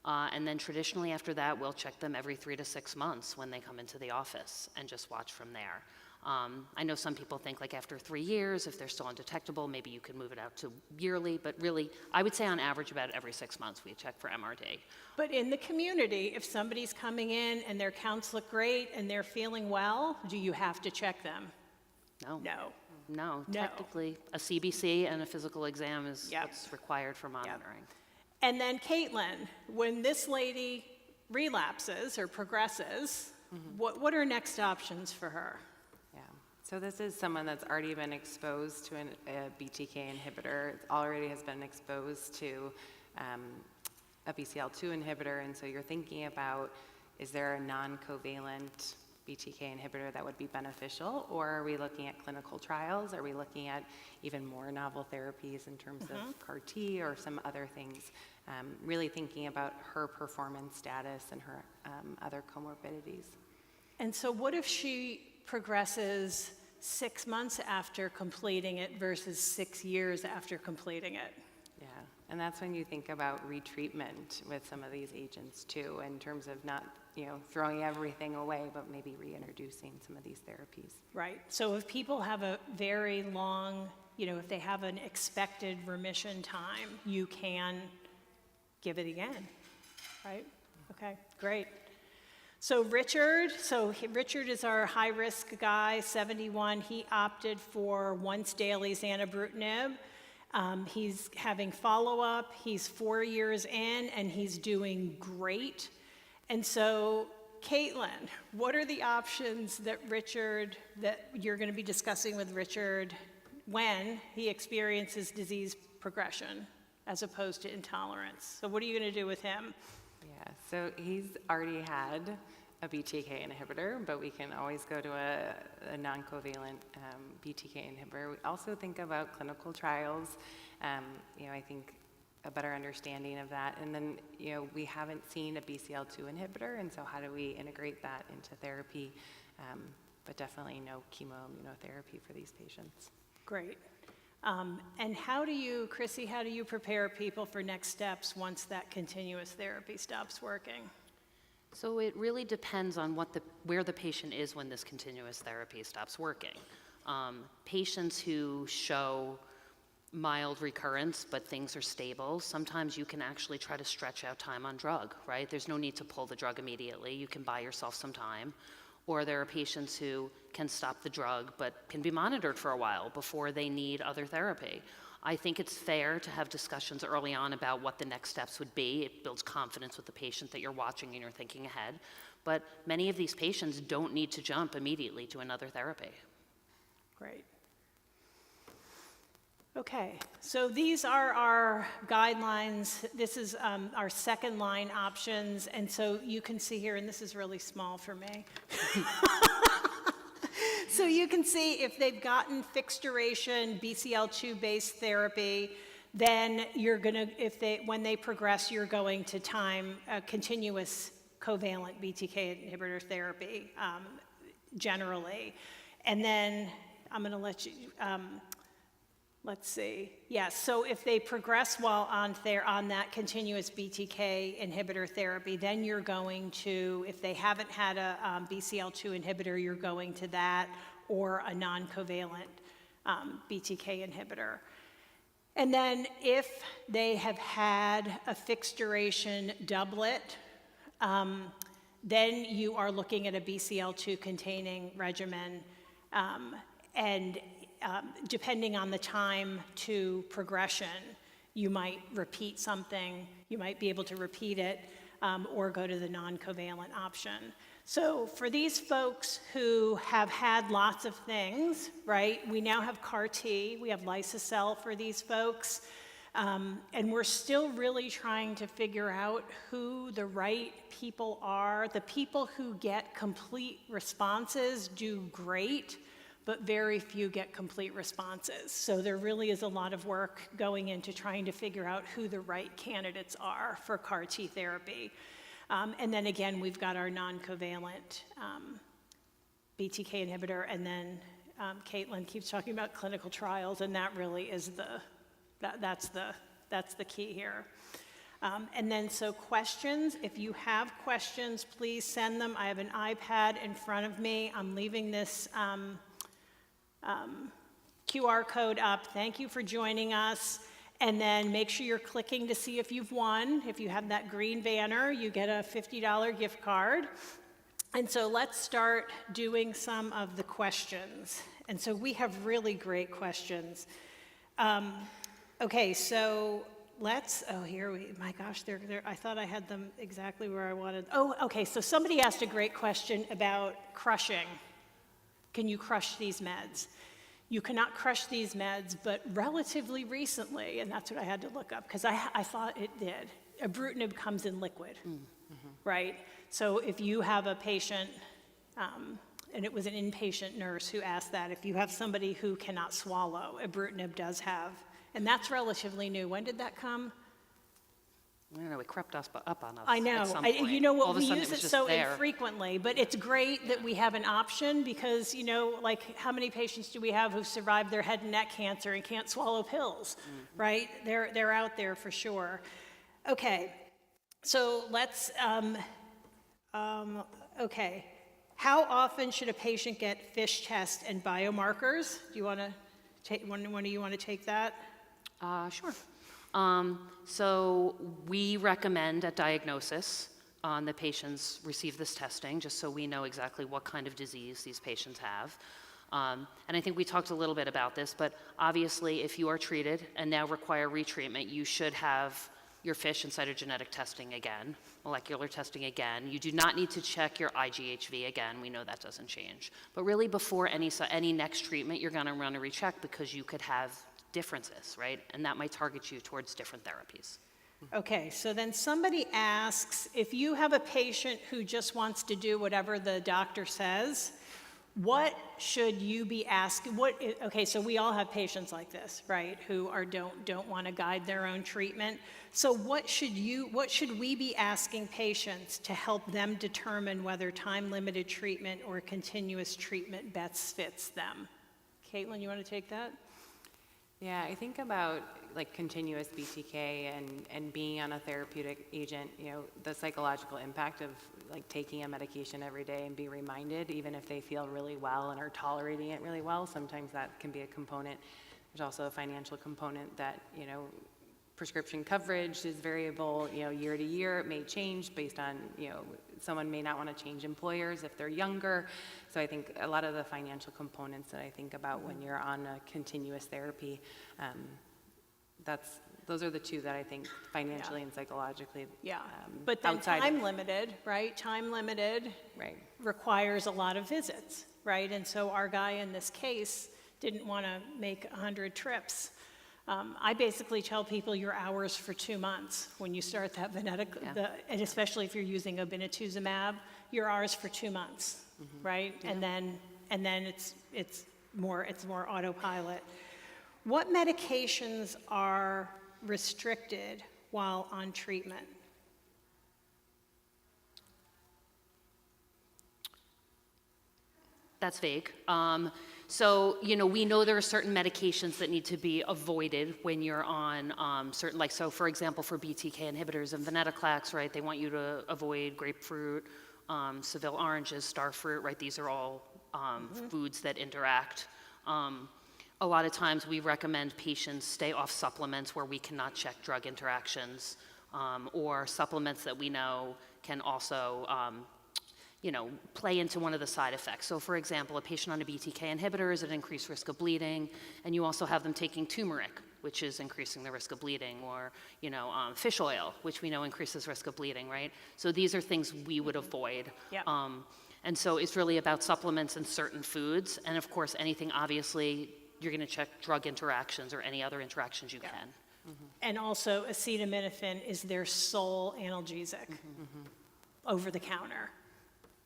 And then traditionally after that, we'll check them every 3 to 6 months when they come into the office and just watch from there. I know some people think like after 3 years, if they're still undetectable, maybe you could move it out to yearly, but really, I would say on average about every 6 months we check for MRD. But in the community, if somebody's coming in and their counts look great and they're feeling well, do you have to check them? No. No. No, No. technically, a CBC and a physical exam is Yep. what's required for monitoring. And then Caitlin, when this lady relapses or progresses, what are next options for her? Yeah, so this is someone that's already been exposed to a BTK inhibitor, already has been exposed to a BCL2 inhibitor, and so you're thinking about, is there a non-covalent BTK inhibitor that would be beneficial, or are we looking at clinical trials? Are we looking at even more novel therapies in terms of CAR T or some other things? Really thinking about her performance status and her other comorbidities. And so what if she progresses 6 months after completing it versus 6 years after completing it? Yeah, and that's when you think about retreatment with some of these agents too, in terms of not, throwing everything away, but maybe reintroducing some of these therapies. Right. So if people have a very long, if they have an expected remission time, you can give it again, right? Okay, great. So Richard is our high-risk guy, 71. He opted for once daily zanubrutinib. He's having follow-up. He's 4 years in, and he's doing great. And so, Caitlin, what are the options that you're going to be discussing with Richard when he experiences disease progression as opposed to intolerance? So what are you going to do with him? Yeah, so he's already had a BTK inhibitor, but we can always go to a non-covalent BTK inhibitor. We also think about clinical trials. I think a better understanding of that. And then, we haven't seen a BCL2 inhibitor, and so how do we integrate that into therapy? But definitely no chemoimmunotherapy for these patients. Great. And Chrissy, how do you prepare people for next steps once that continuous therapy stops working? So it really depends on where the patient is when this continuous therapy stops working. Patients who show mild recurrence, but things are stable, sometimes you can actually try to stretch out time on drug, right? There's no need to pull the drug immediately. You can buy yourself some time. Or there are patients who can stop the drug, but can be monitored for a while before they need other therapy. I think it's fair to have discussions early on about what the next steps would be. It builds confidence with the patient that you're watching and you're thinking ahead. But many of these patients don't need to jump immediately to another therapy. Great. Okay, so these are our guidelines. This is our second line options. And so you can see here, and this is really small for me. So you can see if they've gotten fixed duration BCL2 based therapy, then when they progress, you're going to continuous covalent BTK inhibitor therapy generally. And then I'm going to let you, let's see. Yes, so if they progress while on that continuous BTK inhibitor therapy, then you're going to, if they haven't had a BCL2 inhibitor, you're going to that or a non-covalent BTK inhibitor. And then if they have had a fixed duration doublet, then you are looking at a BCL2 containing regimen, and depending on the time to progression, you might repeat something, you might be able to repeat it, or go to the non-covalent option. So for these folks who have had lots of things, right, we now have CAR T, we have Lysocell for these folks, and we're still really trying to figure out who the right people are. The people who get complete responses do great, but very few get complete responses. So there really is a lot of work going into trying to figure out who the right candidates are for CAR T therapy. And then again, we've got our non-covalent BTK inhibitor, and then Caitlin keeps talking about clinical trials, and that really is that's the key here. And then so questions, if you have questions, please send them. I have an iPad in front of me. I'm leaving this QR code up. Thank you for joining us. And then make sure you're clicking to see if you've won. If you have that green banner, you get a $50 gift card. And so let's start doing some of the questions. And so we have really great questions. Okay, so let's, my gosh, I thought I had them exactly where I wanted. Oh, okay, so somebody asked a great question about crushing. Can you crush these meds? You cannot crush these meds, but relatively recently, and that's what I had to look up, because I thought it did. Ibrutinib comes in liquid, right? So if you have a patient, and it was an inpatient nurse who asked that, if you have somebody who cannot swallow, ibrutinib does have, and that's relatively new. When did that come? I don't know, it crept up on us. I know. At some point. You know All what, of a we sudden use was it just so there. infrequently, but it's great that we have an option because, you know, like how many patients do we have who've survived their head and neck cancer and can't swallow pills, right? They're out there for sure. Okay, so let's, okay. How often should a patient get FISH test and biomarkers? Do you want to take, one of you want to take that? Sure. So we recommend at diagnosis the patients receive this testing just so we know exactly what kind of disease these patients have. And I think we talked a little bit about this, but obviously if you are treated and now require retreatment, you should have your FISH and cytogenetic testing again, molecular testing again. You do not need to check your IGHV again. We know that doesn't change. But really before any next treatment, you're gonna run a recheck because you could have differences, right? And that might target you towards different therapies. Okay, so then somebody asks, if you have a patient who just wants to do whatever the doctor says, what should you be asking? Okay, so we all have patients like this, right, who don't want to guide their own treatment. So what should we be asking patients to help them determine whether time-limited treatment or continuous treatment best fits them? Caitlin, you want to take that? Yeah, I think about like continuous BTK and being on a therapeutic agent, you know, the psychological impact of like taking a medication every day and be reminded, even if they feel really well and are tolerating it really well, sometimes that can be a component. There's also a financial component that, you know, prescription coverage is variable, you know, year to year. It may change based on, you know, someone may not want to change employers if they're younger. So I think a lot of the financial components that I think about when you're on a continuous therapy, those are the two that I think financially and psychologically. Yeah, but then outside time limited, right? Time limited Right. requires a lot of visits, right? And so our guy in this case didn't want to make 100 trips. I basically tell people your hours for 2 months when you start that and especially if you're using obinutuzumab, your hours for 2 months, right? Yeah. And then it's more autopilot. What medications are restricted while on treatment? That's vague. So, we know there are certain medications that need to be avoided when you're on certain, like, so for example, for BTK inhibitors and venetoclax, right, they want you to avoid grapefruit, Seville oranges, starfruit, right, these are all foods that interact. A lot of times we recommend patients stay off supplements where we cannot check drug interactions, or supplements that we know can also play into one of the side effects. So for example, a patient on a BTK inhibitor is at increased risk of bleeding, and you also have them taking turmeric, which is increasing the risk of bleeding, or fish oil, which we know increases risk of bleeding, right? So these are things we would avoid. Yep. And so it's really about supplements and certain foods, and of course anything, obviously, you're going to check drug interactions or any other interactions you can. And also acetaminophen is their sole analgesic over the counter.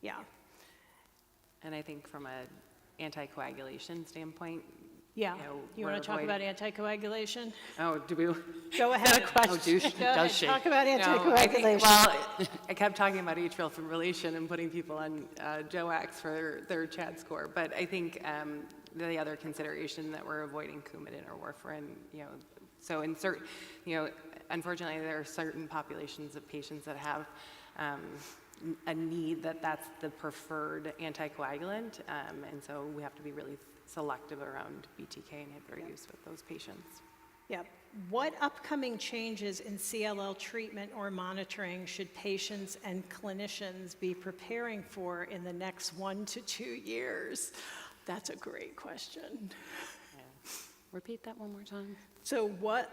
Yeah. And I think from an anticoagulation standpoint, Yeah. You we're want to talk avoiding- about anticoagulation? Oh, do we? Go ahead. Oh, Go ahead. does she? Talk about No, anticoagulation. I kept talking about atrial fibrillation and putting people on DOACs for their CHAD score, but I think the other consideration that we're avoiding Coumadin or warfarin, so in certain, unfortunately there are certain populations of patients that have a need that's the preferred anticoagulant, and so we have to be really selective around BTK inhibitor use with those patients. Yep. What upcoming changes in CLL treatment or monitoring should patients and clinicians be preparing for in the next 1 to 2 years? That's a great question. Repeat that one more time. So what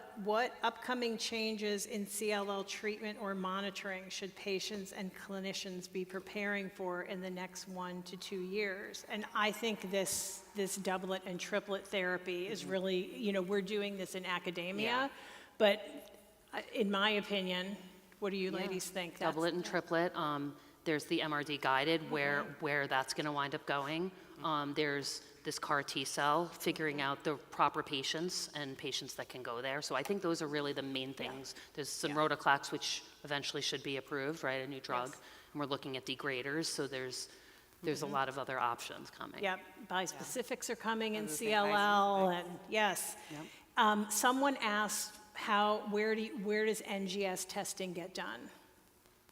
upcoming changes in CLL treatment or monitoring should patients and clinicians be preparing for in the next 1 to 2 years? And I think this doublet and triplet therapy is really, we're doing this in academia, but in my opinion, what do you ladies think? Doublet and triplet. There's the MRD guided where that's going to wind up going. There's this CAR T cell, figuring out the proper patients and patients that can go there. So I think those are really the main things. There's some rotoclax, which eventually should be approved, right, a new drug. Yes. And we're looking at degraders, so there's a lot of other options coming. Yep, bispecifics are coming in I was gonna say CLL, and yes. Someone asked, where does NGS testing get done?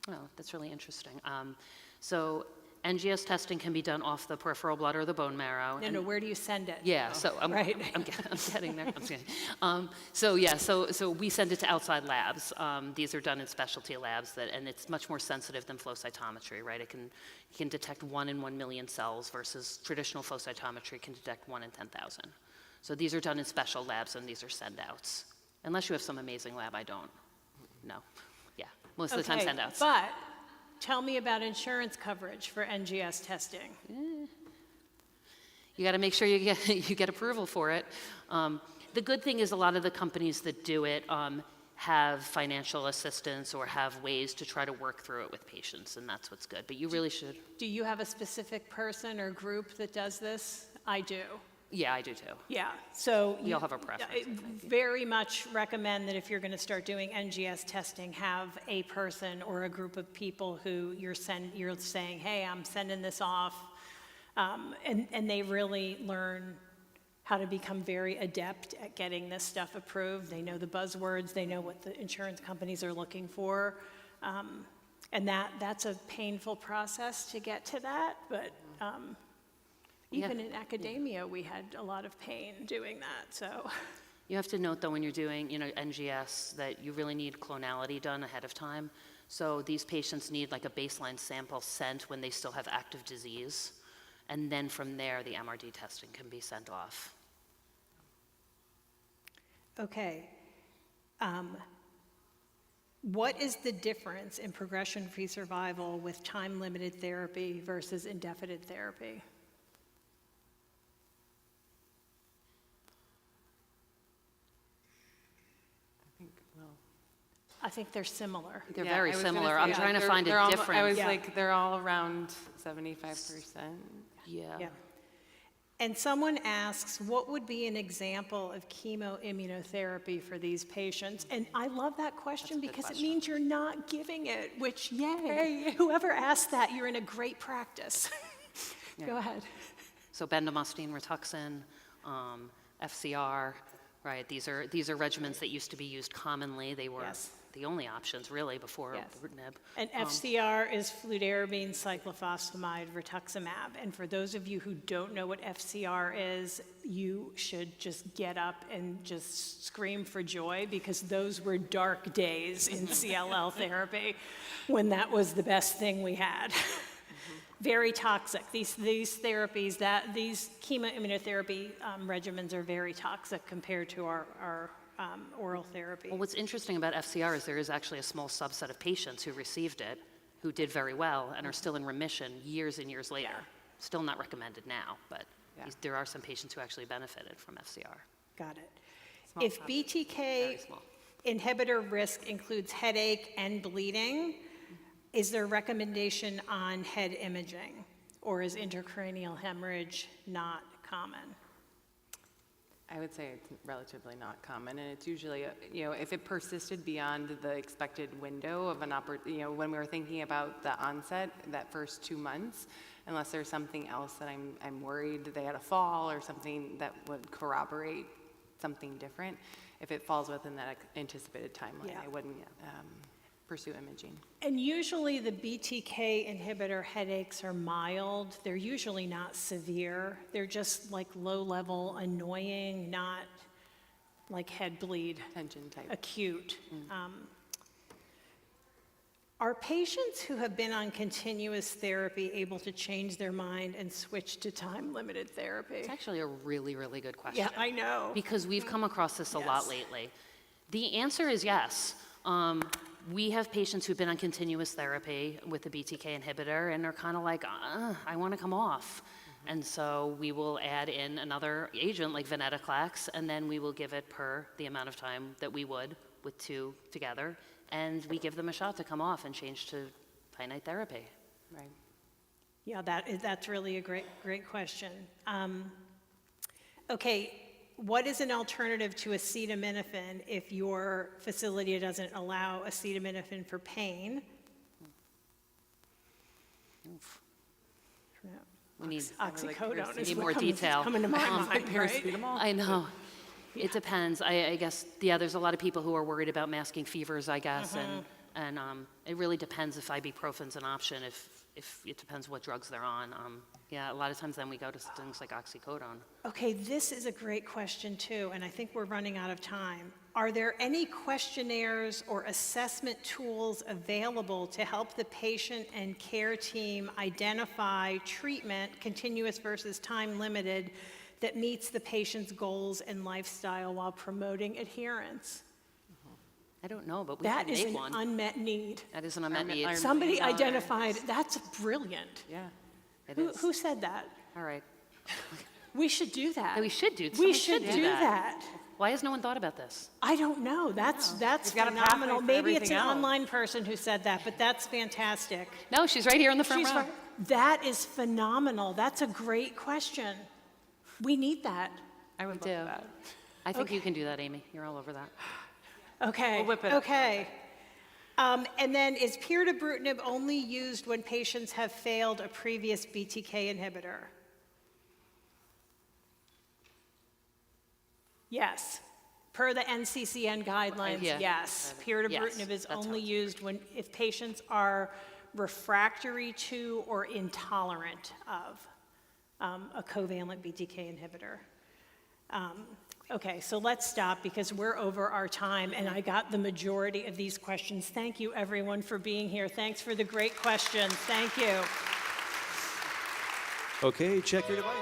Oh, that's really interesting. So NGS testing can be done off the peripheral blood or the bone marrow. No, where do you send it? Yeah, so I'm getting there. I'm kidding. So we send it to outside labs. These are done in specialty labs, and it's much more sensitive than flow cytometry, right? It can detect 1 in 1 million cells versus traditional flow cytometry can detect 1 in 10,000. So these are done in special labs, and these are send-outs. Unless you have some amazing lab, I don't. No. Yeah, most of the time send-outs. But tell me about insurance coverage for NGS testing. You got to make sure you get approval for it. The good thing is a lot of the companies that do it have financial assistance or have ways to try to work through it with patients, and that's what's good. But you really should. Do you have a specific person or group that does this? I do. Yeah, I do too. Yeah, so. We all have our preference, I I very much recommend that if you're going to start doing NGS testing, have a person or a group of people who you're saying, hey, I'm sending this off, and they really learn how to become very adept at getting this stuff approved. They know the buzzwords, they know what the insurance companies are looking for, and that's a painful process to get to that, but even in academia, we had a lot of pain doing that, so. You have to note, though, when you're doing NGS, that you really need clonality done ahead of time. So these patients need like a baseline sample sent when they still have active disease, and then from there, the MRD testing can be sent off. Okay. What is the difference in progression-free survival with time-limited therapy versus indefinite therapy? I think they're similar. They're Yeah, very I was gonna similar. say, I'm trying to find they're a I difference. was Yeah. like, they're all around 75%. Yeah. And someone asks, what would be an example of chemoimmunotherapy for these patients? And I love that question That's a good because it question. means you're not giving it, which, yay. Whoever asked that, you're in a great practice. Go ahead. So bendamustine, Rituxan, FCR, right? These are regimens that used to be used commonly. They were Yes. the only options really before Yes. ibrutinib. And FCR is fludarabine, cyclophosphamide, rituximab. And for those of you who don't know what FCR is, you should just get up and just scream for joy, because those were dark days in CLL therapy when that was the best thing we had. Very toxic. These therapies, these chemoimmunotherapy regimens are very toxic compared to our oral therapy. Well, what's interesting about FCR is there is actually a small subset of patients who received it, who did very well and are still in remission years and years later. Still not recommended now, but there are some patients who actually benefited from FCR. Got it. Small If subset. BTK Very small. inhibitor risk includes headache and bleeding, is there recommendation on head imaging, or is intracranial hemorrhage not common? I would say it's relatively not common, and it's usually, if it persisted beyond the expected window of an when we were thinking about the onset, that first 2 months, unless there's something else that I'm worried that they had a fall or something that would corroborate something different, if it falls within that anticipated timeline, Yeah. I wouldn't pursue imaging. And usually the BTK inhibitor headaches are mild. They're usually not severe. They're just like low-level, annoying, not like head bleed, Tension type. acute. Are patients who have been on continuous therapy able to change their mind and switch to time-limited therapy? It's actually a really, really good question. Yeah, I know. Because we've come across this a lot Yes. lately. The answer is yes. We have patients who've been on continuous therapy with the BTK inhibitor and are kind of like, I want to come off. And so we will add in another agent like venetoclax, and then we will give it per the amount of time that we would with 2 together. And we give them a shot to come off and change to finite therapy. Right. Yeah, that's really a great question. Okay, what is an alternative to acetaminophen if your facility doesn't allow acetaminophen for pain? Oof. We need Oxycodone we is need what more comes- detail. coming to my mind, right? Paracetamol? I know. It depends. I guess, there's a lot of people who are worried about masking fevers, I guess, and it really depends if ibuprofen's an option, if it depends what drugs they're on. A lot of times then we go to things like oxycodone. Okay, this is a great question too, and I think we're running out of time. Are there any questionnaires or assessment tools available to help the patient and care team identify treatment, continuous versus time-limited, that meets the patient's goals and lifestyle while promoting adherence? I don't know, but we That can is make an one. unmet need. That is an unmet need. Our- Somebody $1 million. identified, that's brilliant. Yeah. It Who, is. who said that? All right. We should do that. We should do. We someone should do that. Why has no one thought about this? I don't know. That's We've got a pathway phenomenal. for Maybe it's an everything else. online person who said that, but that's fantastic. No, she's right here in the front She's row. right. That is phenomenal. That's a great question. We need that. I would do. love that. I think you can do that, Amy. You're all over that. Okay. We'll whip it up. Okay. And then is pirtobrutinib only used when patients have failed a previous BTK inhibitor? Yes. Per the NCCN guidelines, Yeah. yes. Pirtobrutinib is that's how only it's used if patients are refractory to or intolerant of a covalent BTK inhibitor. Okay, so let's stop because we're over our time and I got the majority of these questions. Thank you everyone for being here. Thanks for the great questions. Thank you. Okay, check your device.